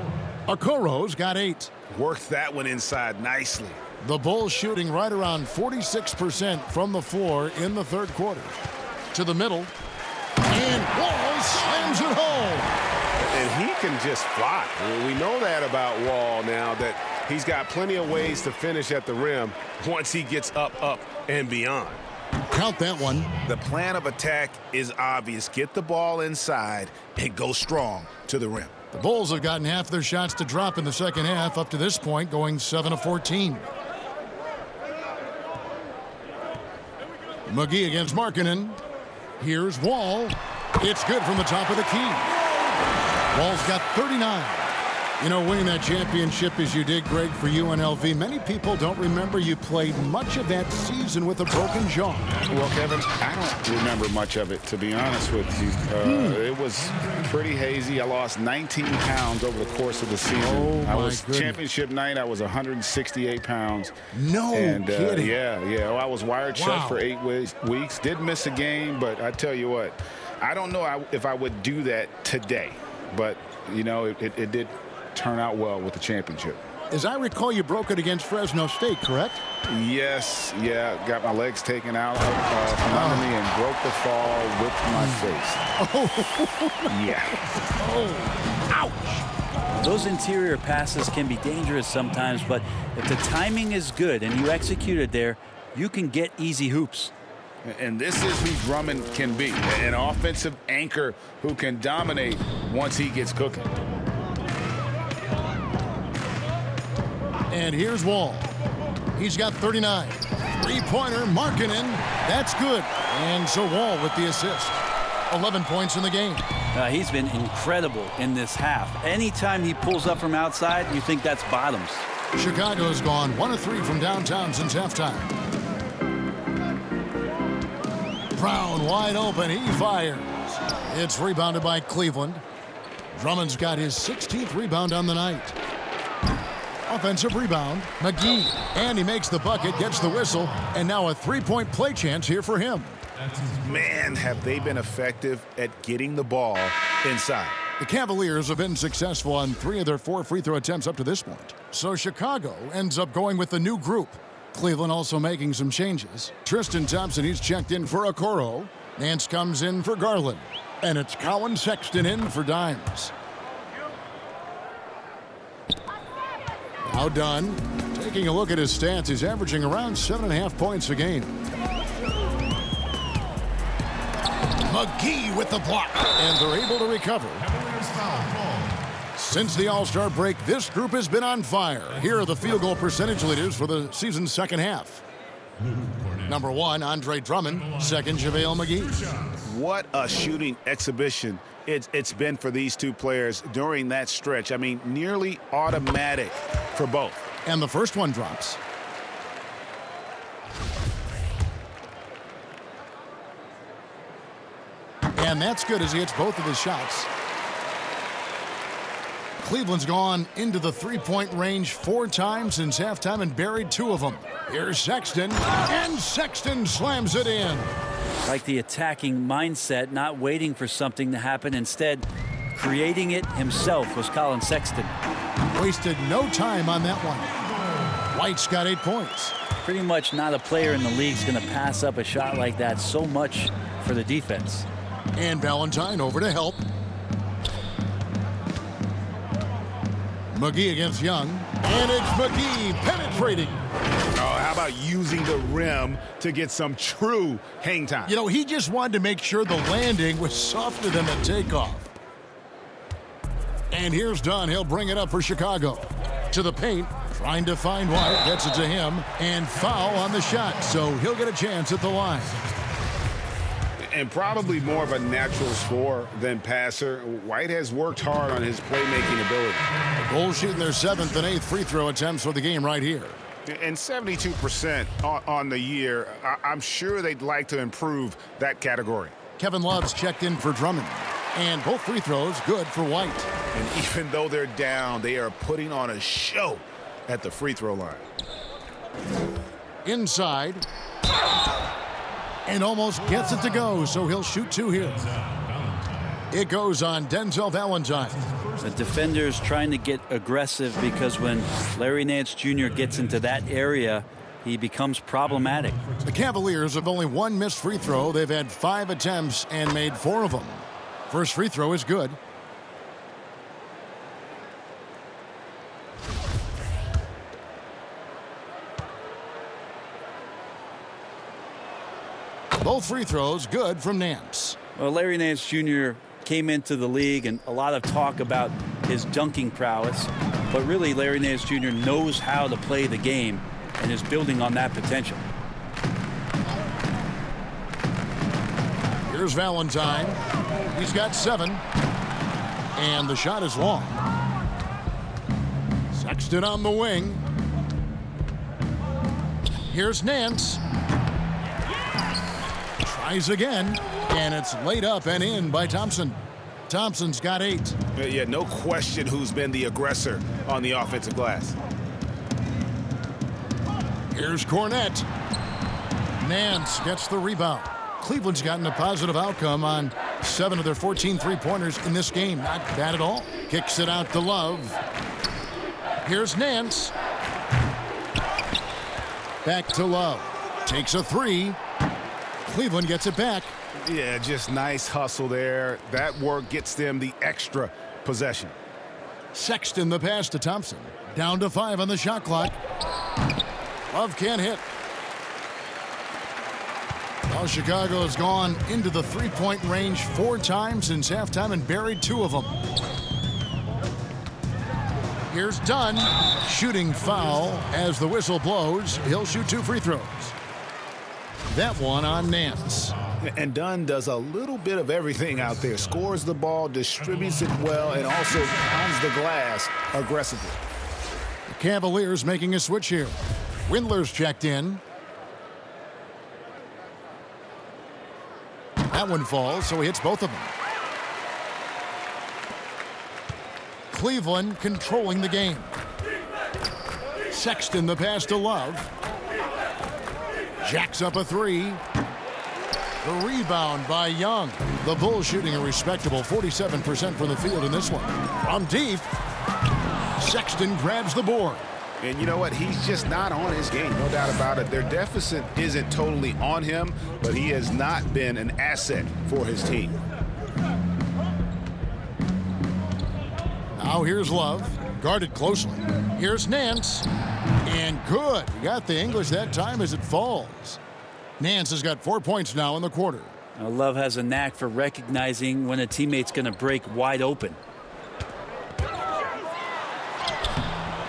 B: Okoro's got 8.
C: Worked that one inside nicely.
B: The Bulls shooting right around 46% from the floor in the third quarter. To the middle. And Wall slams it home.
F: And he can just fly. We know that about Wall now, that he's got plenty of ways to finish at the rim once he gets up, and beyond.
B: Count that one.
C: The plan of attack is obvious. Get the ball inside and go strong to the rim.
B: The Bulls have gotten half their shots to drop in the second half up to this point, going 7 of 14. McGee against Markkanen. Here's Wall. It's good from the top of the key. Wall's got 39. You know, winning that championship as you did, Greg, for UNLV, many people don't remember you played much of that season with a broken jaw.
C: Well, Kevin, I don't remember much of it, to be honest with you. It was pretty hazy. I lost 19 pounds over the course of the season. I was championship night. I was 168 pounds.
B: No kidding.
C: Yeah. Well, I was wired shut for 8 weeks. Did miss a game, but I tell you what, I don't know if I would do that today. But, you know, it did turn out well with the championship.
B: As I recall, you broke it against Fresno State, correct?
C: Yes, got my legs taken out from under me and broke the fall with my face.
B: Ouch!
D: Those interior passes can be dangerous sometimes, but if the timing is good and you execute it there, you can get easy hoops.
C: And this is who Drummond can be, an offensive anchor who can dominate once he gets cooking.
B: And here's Wall. He's got 39. Three-pointer, Markkanen. That's good. And so Wall with the assist. 11 points in the game.
D: He's been incredible in this half. Anytime he pulls up from outside, you think that's bottoms.
B: Chicago's gone 1 of 3 from downtown since halftime. Brown wide open. He fires. It's rebounded by Cleveland. Drummond's got his 16th rebound on the night. Offensive rebound, McGee. And he makes the bucket, gets the whistle, and now a three-point play chance here for him.
C: Man, have they been effective at getting the ball inside.
B: The Cavaliers have been successful on 3 of their 4 free throw attempts up to this point. So Chicago ends up going with the new group. Cleveland also making some changes. Tristan Thompson, he's checked in for Okoro. Nance comes in for Garland. And it's Colin Sexton in for Dimes. Now done. Taking a look at his stats, he's averaging around 7.5 points a game. McGee with the block. And they're able to recover. Since the All-Star break, this group has been on fire. Here are the field goal percentage leaders for the season's second half. Number 1, Andre Drummond. Second, JaVale McGee.
C: What a shooting exhibition it's been for these two players during that stretch. I mean, nearly automatic for both.
B: And the first one drops. And that's good as he hits both of his shots. Cleveland's gone into the three-point range 4 times since halftime and buried 2 of them. Here's Sexton, and Sexton slams it in.
D: Like the attacking mindset, not waiting for something to happen, instead creating it himself was Colin Sexton.
B: Wasted no time on that one. White's got 8 points.
D: Pretty much not a player in the league's going to pass up a shot like that so much for the defense.
B: And Valentine over to help. McGee against Young. And it's McGee penetrating.
C: Oh, how about using the rim to get some true hang time?
B: You know, he just wanted to make sure the landing was softer than the takeoff. And here's Dunn. He'll bring it up for Chicago. To the paint. Trying to find White. Gets it to him. And foul on the shot. So he'll get a chance at the line.
C: And probably more of a natural scorer than passer. White has worked hard on his playmaking ability.
B: Bulls shooting their 7th and 8th free throw attempts for the game right here.
C: And 72% on the year. I'm sure they'd like to improve that category.
B: Kevin Love's checked in for Drummond. And both free throws good for White.
C: And even though they're down, they are putting on a show at the free throw line.
B: Inside. And almost gets it to go, so he'll shoot 2 here. It goes on Denzel Valentine.
D: The defender's trying to get aggressive because when Larry Nance Jr. gets into that area, he becomes problematic.
B: The Cavaliers have only 1 missed free throw. They've had 5 attempts and made 4 of them. First free throw is good. Both free throws good from Nance.
D: Well, Larry Nance Jr. came into the league and a lot of talk about his dunking prowess, but really Larry Nance Jr. knows how to play the game and is building on that potential.
B: Here's Valentine. He's got 7. And the shot is long. Sexton on the wing. Here's Nance. Tries again, and it's laid up and in by Thompson. Thompson's got 8.
F: Yeah, no question who's been the aggressor on the offensive glass.
B: Here's Cornette. Nance gets the rebound. Cleveland's gotten a positive outcome on 7 of their 14 three-pointers in this game. Not bad at all. Kicks it out to Love. Here's Nance. Back to Love. Takes a 3. Cleveland gets it back.
F: Yeah, just nice hustle there. That work gets them the extra possession.
B: Sexton the pass to Thompson. Down to 5 on the shot clock. Love can't hit. Well, Chicago has gone into the three-point range 4 times since halftime and buried 2 of them. Here's Dunn. Shooting foul as the whistle blows. He'll shoot 2 free throws. That one on Nance.
F: And Dunn does a little bit of everything out there. Scores the ball, distributes it well, and also pounds the glass aggressively.
B: The Cavaliers making a switch here. Windler's checked in. That one falls, so he hits both of them. Cleveland controlling the game. Sexton the pass to Love. Jacks up a 3. The rebound by Young. The Bulls shooting a respectable 47% from the field in this one. From deep, Sexton grabs the board.
F: And you know what? He's just not on his game, no doubt about it. Their deficit isn't totally on him, but he has not been an asset for his team.
B: Now here's Love, guarded closely. Here's Nance, and good. He got the English that time as it falls. Nance has got 4 points now in the quarter.
D: Now, Love has a knack for recognizing when a teammate's going to break wide open.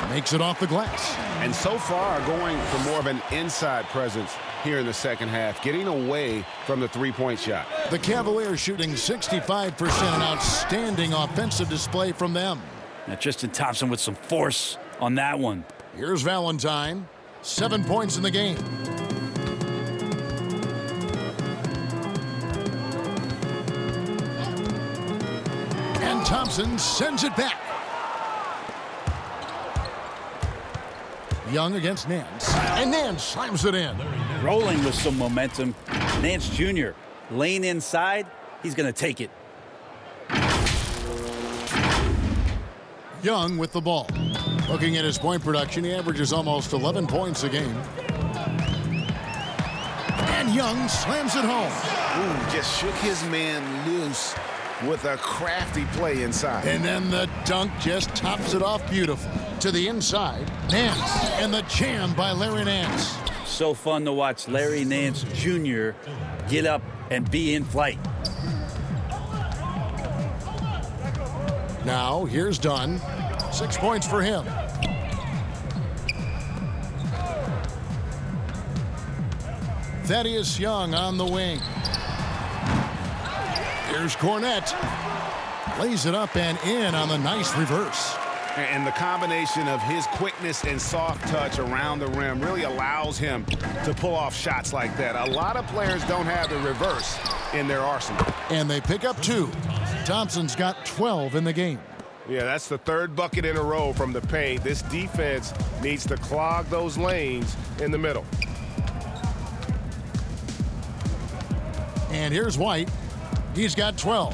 B: Makes it off the glass.
F: And so far going for more of an inside presence here in the second half, getting away from the three-point shot.
B: The Cavaliers shooting 65%, an outstanding offensive display from them.
D: Now Tristan Thompson with some force on that one.
B: Here's Valentine, 7 points in the game. And Thompson sends it back. Young against Nance, and Nance slams it in.
D: Rolling with some momentum. Nance Jr. lane inside. He's going to take it.
B: Young with the ball. Looking at his point production, he averages almost 11 points a game. And Young slams it home.
F: Ooh, just shook his man loose with a crafty play inside.
B: And then the dunk just tops it off beautifully. To the inside, Nance, and the jam by Larry Nance.
D: So fun to watch Larry Nance Jr. get up and be in flight.
B: Now, here's Dunn. 6 points for him. Thaddeus Young on the wing. Here's Cornette. Lays it up and in on the nice reverse.
F: And the combination of his quickness and soft touch around the rim really allows him to pull off shots like that. A lot of players don't have the reverse in their arsenal.
B: And they pick up 2. Thompson's got 12 in the game.
F: Yeah, that's the 3rd bucket in a row from the paint. This defense needs to clog those lanes in the middle.
B: And here's White. He's got 12.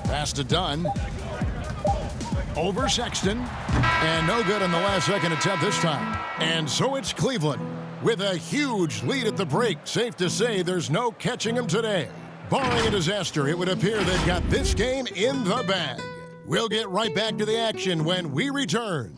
B: Pass to Dunn. Over Sexton. And no good on the last second attempt this time. And so it's Cleveland with a huge lead at the break. Safe to say there's no catching them today. Barring a disaster, it would appear they've got this game in the bag. We'll get right back to the action when we return.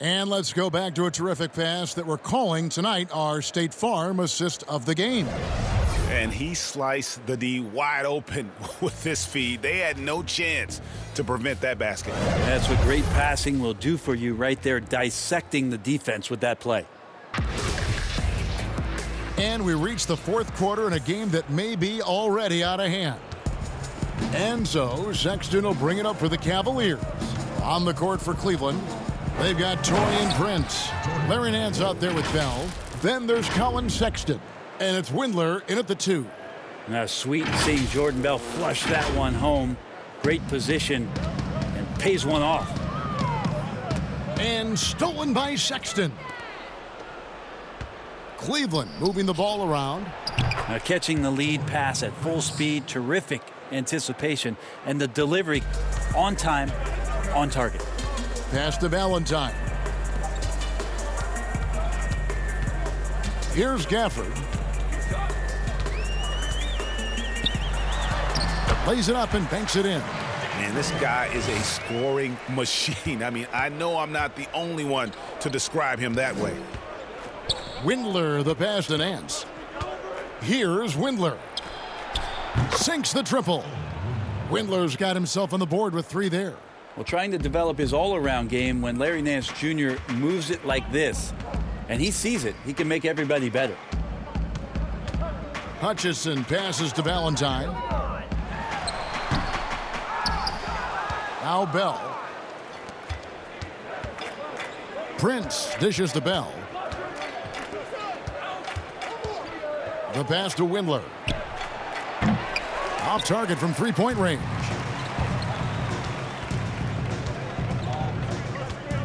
B: And let's go back to a terrific pass that we're calling tonight our State Farm assist of the game.
C: And he sliced the D wide open with this feed. They had no chance to prevent that basket.
D: That's what great passing will do for you right there, dissecting the defense with that play.
B: And we reach the fourth quarter in a game that may be already out of hand. And so Sexton will bring it up for the Cavaliers. On the court for Cleveland, they've got Taurean Prince. Larry Nance out there with Bell. Then there's Colin Sexton. And it's Windler in at the 2.
D: Now, sweet seeing Jordan Bell flush that one home. Great position and pays one off.
B: And stolen by Sexton. Cleveland moving the ball around.
D: Now catching the lead pass at full speed. Terrific anticipation. And the delivery on time, on target.
B: Pass to Valentine. Here's Gafford. Lays it up and banks it in.
C: Man, this guy is a scoring machine. I mean, I know I'm not the only one to describe him that way.
B: Windler, the pass to Nance. Here's Windler. Sinks the triple. Windler's got himself on the board with 3 there.
D: Well, trying to develop his all-around game when Larry Nance Jr. moves it like this, and he sees it, he can make everybody better.
B: Hutchison passes to Valentine. Now Bell. Prince dishes to Bell. The pass to Windler. Off target from three-point range.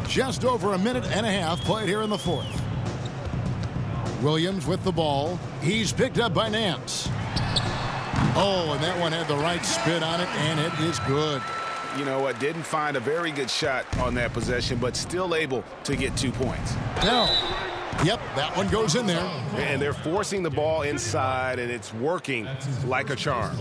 B: Just over a minute and a half played here in the fourth. Williams with the ball. He's picked up by Nance. Oh, and that one had the right spin on it, and it is good.
F: You know what? Didn't find a very good shot on that possession, but still able to get 2 points.
B: No. Yep, that one goes in there.
F: And they're forcing the ball inside, and it's working like a charm.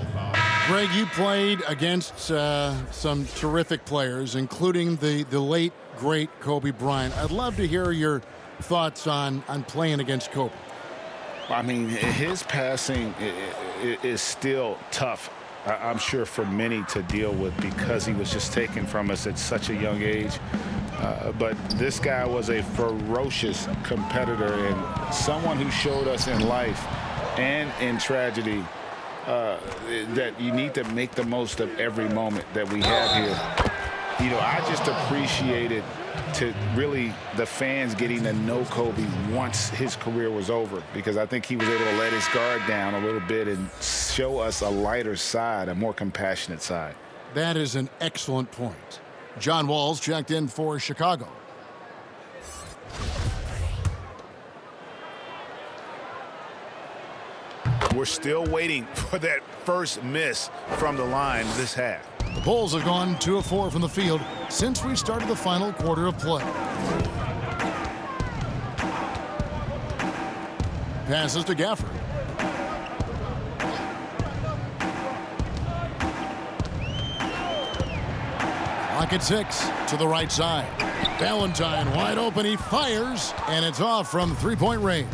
B: Greg, you played against some terrific players, including the late, great Kobe Bryant. I'd love to hear your thoughts on playing against Kobe.
C: I mean, his passing is still tough, I'm sure, for many to deal with because he was just taken from us at such a young age. But this guy was a ferocious competitor and someone who showed us in life and in tragedy that you need to make the most of every moment that we have here. You know, I just appreciated to really the fans getting to know Kobe once his career was over, because I think he was able to let his guard down a little bit and show us a lighter side, a more compassionate side.
B: That is an excellent point. John Wall's checked in for Chicago.
F: We're still waiting for that first miss from the line this half.
B: The Bulls have gone 2 of 4 from the field since we started the final quarter of play. Passes to Gafford. Clock at 6 to the right side. Valentine wide open. He fires, and it's off from three-point range.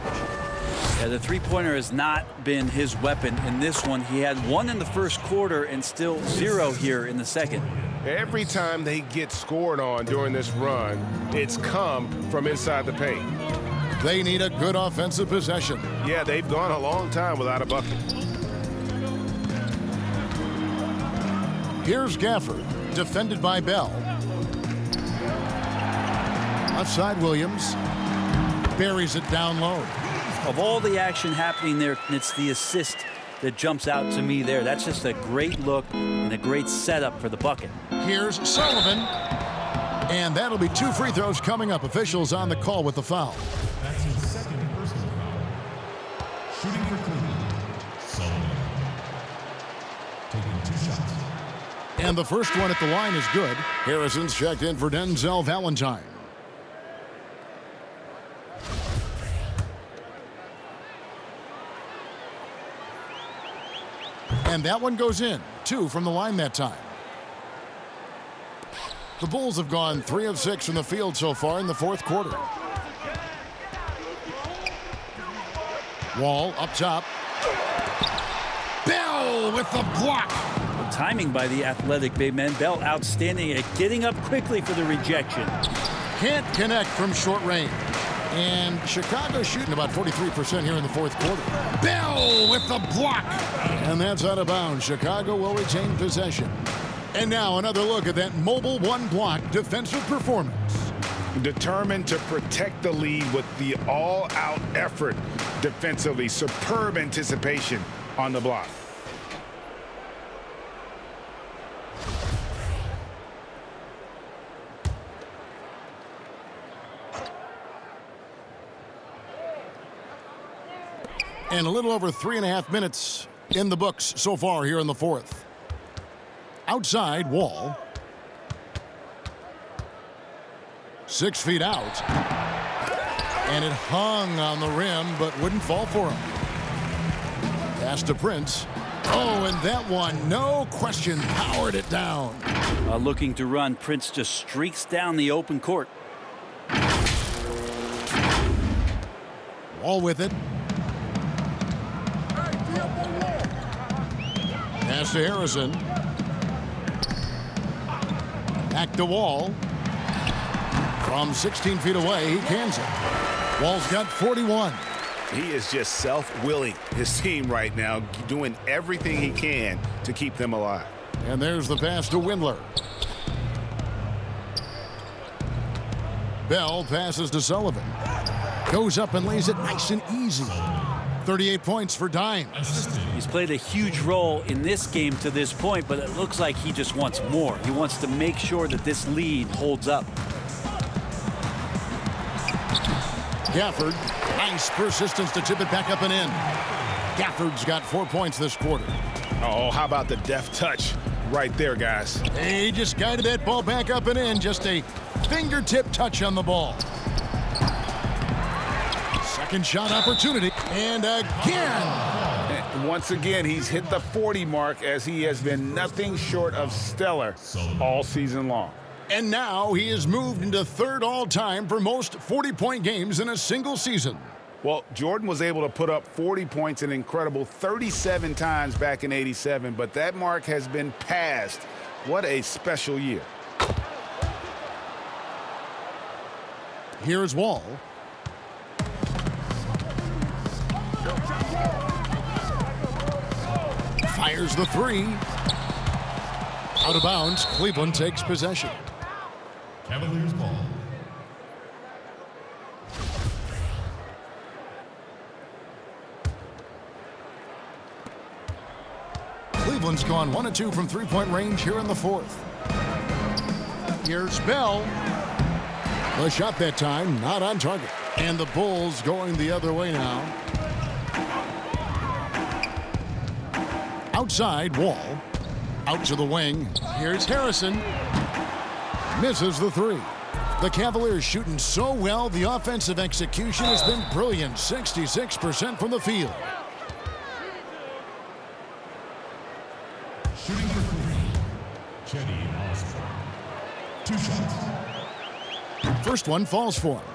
D: Yeah, the three-pointer has not been his weapon in this one. He had 1 in the first quarter and still 0 here in the second.
F: Every time they get scored on during this run, it's come from inside the paint.
B: They need a good offensive possession.
F: Yeah, they've gone a long time without a bucket.
B: Here's Gafford, defended by Bell. Left side, Williams buries it down low.
D: Of all the action happening there, it's the assist that jumps out to me there. That's just a great look and a great setup for the bucket.
B: Here's Sullivan. And that'll be 2 free throws coming up. Officials on the call with the foul.
A: That's his second personal. Shooting for Cleveland, Sullivan. Taking 2 shots.
B: And the first one at the line is good. Harrison's checked in for Denzel Valentine. And that one goes in. 2 from the line that time. The Bulls have gone 3 of 6 from the field so far in the fourth quarter. Wall up top. Bell with the block.
D: The timing by the athletic big man. Bell outstanding at getting up quickly for the rejection.
B: Can't connect from short range. And Chicago shooting about 43% here in the fourth quarter. Bell with the block. And that's out of bounds. Chicago will retain possession. And now another look at that mobile one-block defensive performance.
C: Determined to protect the lead with the all-out effort defensively. Superb anticipation on the block.
B: And a little over 3.5 minutes in the books so far here in the fourth. Outside, Wall. 6 feet out. And it hung on the rim, but wouldn't fall for him. Pass to Prince. Oh, and that one, no question, powered it down.
D: Looking to run, Prince just streaks down the open court.
B: Wall with it. Pass to Harrison. Back to Wall. From 16 feet away, he cans it. Wall's got 41.
C: He is just self-willing, his team right now, doing everything he can to keep them alive.
B: And there's the pass to Windler. Bell passes to Sullivan. Goes up and lays it nice and easy. 38 points for Dimes.
D: He's played a huge role in this game to this point, but it looks like he just wants more. He wants to make sure that this lead holds up.
B: Gafford, nice persistence to tip it back up and in. Gafford's got 4 points this quarter.
C: Oh, how about the deft touch right there, guys?
B: He just guided that ball back up and in. Just a fingertip touch on the ball. Second shot opportunity. And again.
C: Once again, he's hit the 40 mark as he has been nothing short of stellar all season long.
B: And now he has moved into third all-time for most 40-point games in a single season.
C: Well, Jordan was able to put up 40 points an incredible 37 times back in '87, but that mark has been passed. What a special year.
B: Here's Wall. Fires the three. Out of bounds, Cleveland takes possession.
A: Cavaliers ball.
B: Cleveland's gone 1 of 2 from three-point range here in the fourth. Here's Bell. The shot that time, not on target. And the Bulls going the other way now. Outside, Wall. Out to the wing. Here's Harrison. Misses the three. The Cavaliers shooting so well, the offensive execution has been brilliant. 66% from the field.
A: Shooting for three, Cedi Osman. 2 shots.
B: First one falls for him.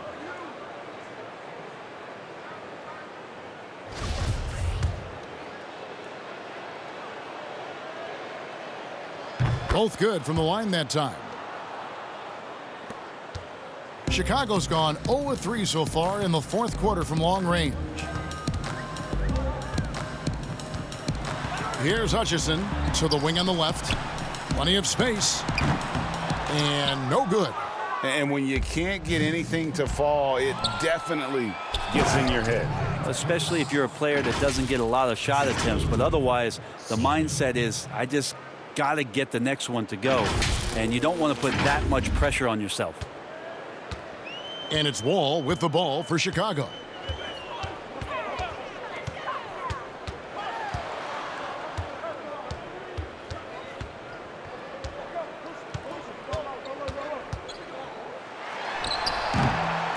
B: Both good from the line that time. Chicago's gone 0 of 3 so far in the fourth quarter from long range. Here's Hutchison to the wing on the left. Plenty of space. And no good.
C: And when you can't get anything to fall, it definitely gets in your head.
D: Especially if you're a player that doesn't get a lot of shot attempts, but otherwise the mindset is, I just got to get the next one to go. And you don't want to put that much pressure on yourself.
B: And it's Wall with the ball for Chicago.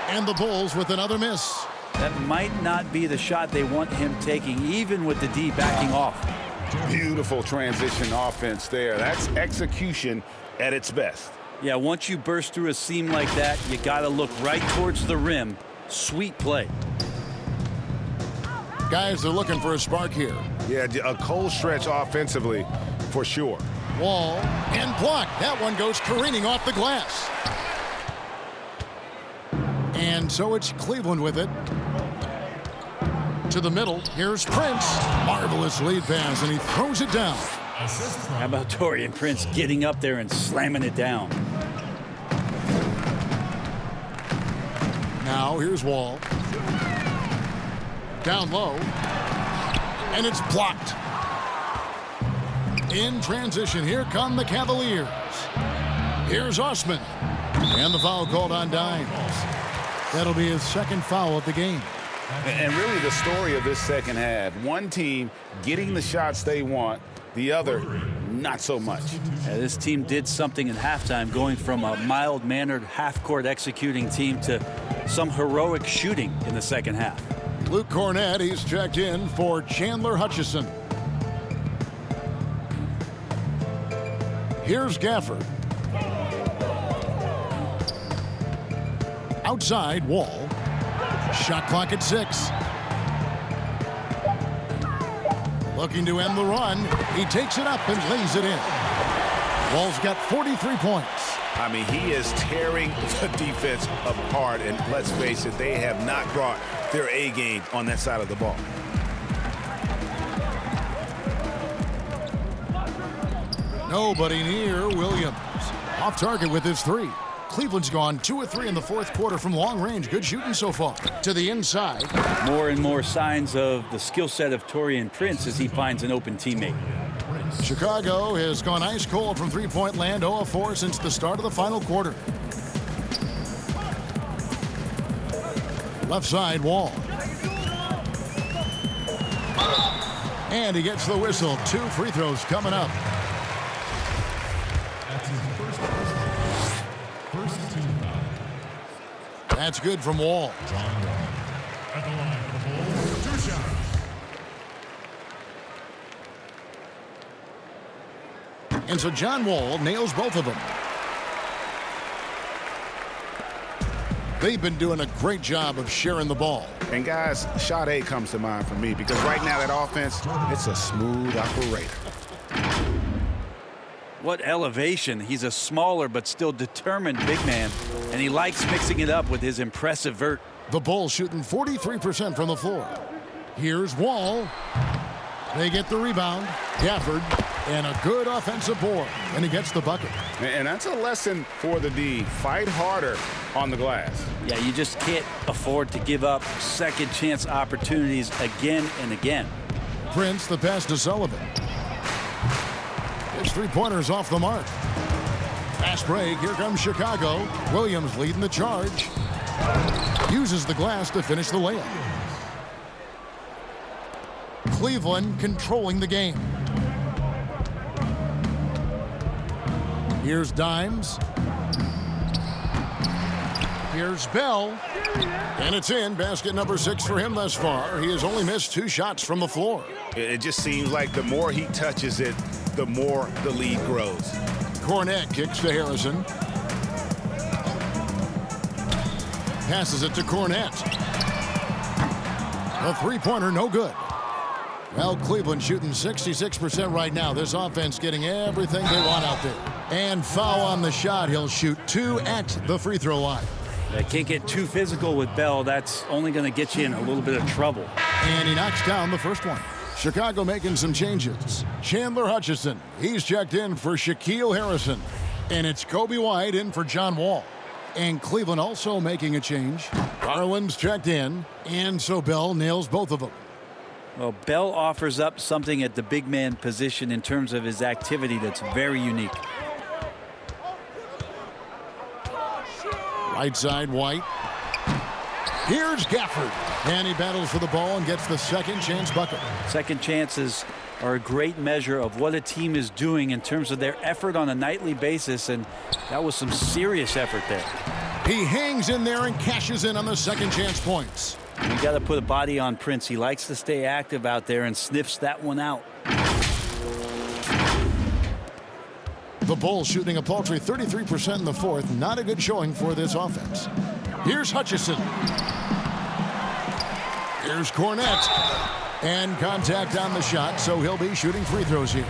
B: And the Bulls with another miss.
D: That might not be the shot they want him taking, even with the D backing off.
C: Beautiful transition offense there. That's execution at its best.
D: Yeah, once you burst through a seam like that, you got to look right towards the rim. Sweet play.
B: Guys, they're looking for a spark here.
F: Yeah, a cold stretch offensively for sure.
B: Wall and blocked. That one goes careening off the glass. And so it's Cleveland with it. To the middle. Here's Prince. Marvelous lead pass, and he throws it down.
D: How about Taurean Prince getting up there and slamming it down?
B: Now here's Wall. Down low. And it's blocked. In transition, here come the Cavaliers. Here's Osman. And the foul called on Dimes. That'll be his second foul of the game.
C: And really the story of this second half, one team getting the shots they want, the other not so much.
D: Yeah, this team did something in halftime, going from a mild-mannered half-court executing team to some heroic shooting in the second half.
B: Luke Cornett, he's checked in for Chandler Hutchison. Here's Gafford. Outside, Wall. Shot clock at 6. Looking to end the run. He takes it up and lays it in. Wall's got 43 points.
F: I mean, he is tearing the defense apart, and let's face it, they have not brought their A game on that side of the ball.
B: Nobody near Williams. Off target with his 3. Cleveland's gone 2 of 3 in the fourth quarter from long range. Good shooting so far. To the inside.
D: More and more signs of the skill set of Taurean Prince as he finds an open teammate.
B: Chicago has gone ice cold from three-point land, 0 of 4 since the start of the final quarter. Left side, Wall. And he gets the whistle. 2 free throws coming up. That's good from Wall.
A: At the line for the ball, 2 shots.
B: And so John Wall nails both of them. They've been doing a great job of sharing the ball.
C: And guys, shot A comes to mind for me because right now that offense, it's a smooth operator.
D: What elevation. He's a smaller but still determined big man, and he likes mixing it up with his impressive vert.
B: The Bulls shooting 43% from the floor. Here's Wall. They get the rebound. Gafford, and a good offensive board, and he gets the bucket.
C: And that's a lesson for the D. Fight harder on the glass.
D: Yeah, you just can't afford to give up second chance opportunities again and again.
B: Prince, the pass to Sullivan. His three-pointers off the mark. Fast break. Here comes Chicago. Williams leading the charge. Uses the glass to finish the layup. Cleveland controlling the game. Here's Dimes. Here's Bell. And it's in. Basket number 6 for him thus far. He has only missed 2 shots from the floor.
F: It just seems like the more he touches it, the more the lead grows.
B: Cornett kicks to Harrison. Passes it to Cornett. A three-pointer, no good. Well, Cleveland shooting 66% right now. This offense getting everything they want out there. And foul on the shot. He'll shoot 2 at the free throw line.
D: They can't get too physical with Bell. That's only going to get you in a little bit of trouble.
B: And he knocks down the first one. Chicago making some changes. Chandler Hutchison, he's checked in for Shaquille Harrison. And it's Kobe White in for John Wall. And Cleveland also making a change. Garland's checked in, and so Bell nails both of them.
D: Well, Bell offers up something at the big man position in terms of his activity that's very unique.
B: Right side, White. Here's Gafford. And he battles for the ball and gets the second chance bucket.
D: Second chances are a great measure of what a team is doing in terms of their effort on a nightly basis, and that was some serious effort there.
B: He hangs in there and cashes in on the second chance points.
D: You got to put a body on Prince. He likes to stay active out there and sniffs that one out.
B: The Bulls shooting a paltry 33% in the fourth. Not a good showing for this offense. Here's Hutchison. Here's Cornett. And contact on the shot, so he'll be shooting free throws here.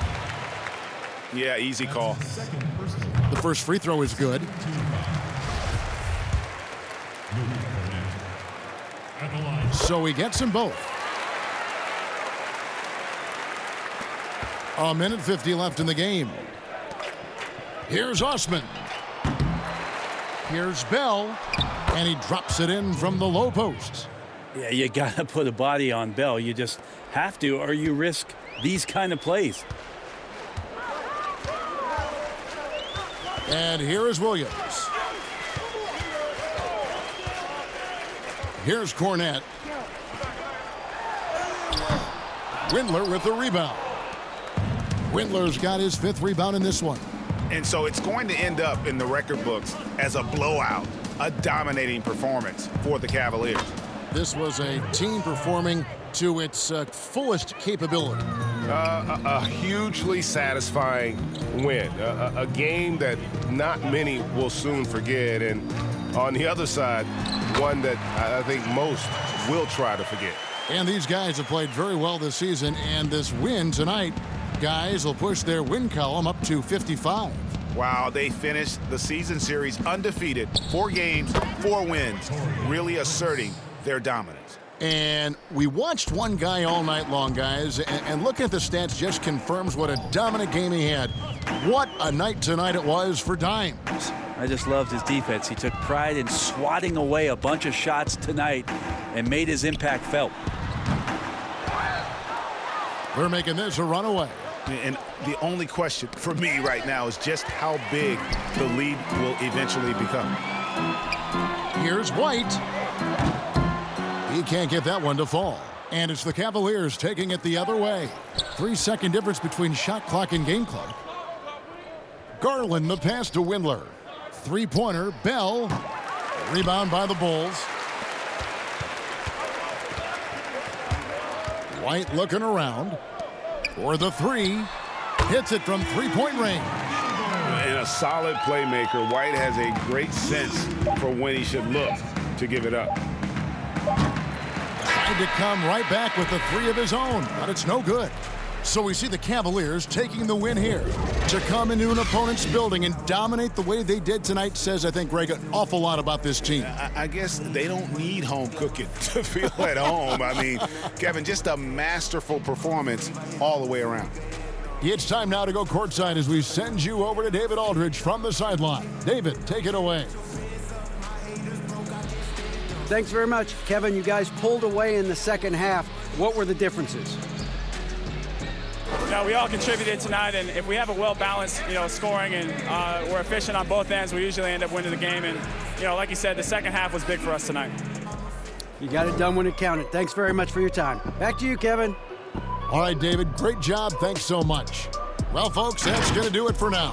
C: Yeah, easy call.
B: The first free throw is good. So he gets them both. A minute 50 left in the game. Here's Osman. Here's Bell. And he drops it in from the low post.
D: Yeah, you got to put a body on Bell. You just have to, or you risk these kind of plays.
B: And here is Williams. Here's Cornette. Windler with the rebound. Windler's got his 5th rebound in this one.
C: And so it's going to end up in the record books as a blowout, a dominating performance for the Cavaliers.
B: This was a team performing to its fullest capability.
F: A hugely satisfying win. A game that not many will soon forget. And on the other side, one that I think most will try to forget.
B: And these guys have played very well this season. And this win tonight, guys will push their win column up to 55.
C: Wow, they finished the season series undefeated. 4 games, 4 wins, really asserting their dominance.
B: And we watched one guy all night long, guys, and looking at the stats just confirms what a dominant game he had. What a night tonight it was for Dimes.
D: I just loved his defense. He took pride in swatting away a bunch of shots tonight and made his impact felt.
B: They're making this a runaway.
C: And the only question for me right now is just how big the lead will eventually become.
B: Here's White. He can't get that one to fall. And it's the Cavaliers taking it the other way. 3-second difference between shot clock and game clock. Garland the pass to Windler. 3-pointer, Bell. Rebound by the Bulls. White looking around for the 3. Hits it from 3-point range.
C: And a solid playmaker. White has a great sense for when he should look to give it up.
B: Tried to come right back with the 3 of his own, but it's no good. So we see the Cavaliers taking the win here. To come into an opponent's building and dominate the way they did tonight says, I think, Greg, an awful lot about this team.
C: I guess they don't need home cooking to feel at home. I mean, Kevin, just a masterful performance all the way around.
B: It's time now to go courtside as we send you over to David Aldridge from the sideline. David, take it away.
E: Thanks very much, Kevin. You guys pulled away in the second half. What were the differences?
K: We all contributed tonight, and if we have a well-balanced, scoring and we're efficient on both ends, we usually end up winning the game. And, like you said, the second half was big for us tonight.
E: You got it done when it counted. Thanks very much for your time. Back to you, Kevin.
B: All right, David, great job. Thanks so much. Well, folks, that's going to do it for now.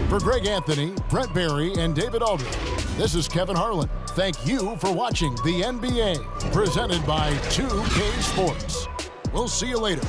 B: For Greg Anthony, Brett Barry, and David Aldridge, this is Kevin Harlan. Thank you for watching the NBA, presented by 2K Sports. We'll see you later.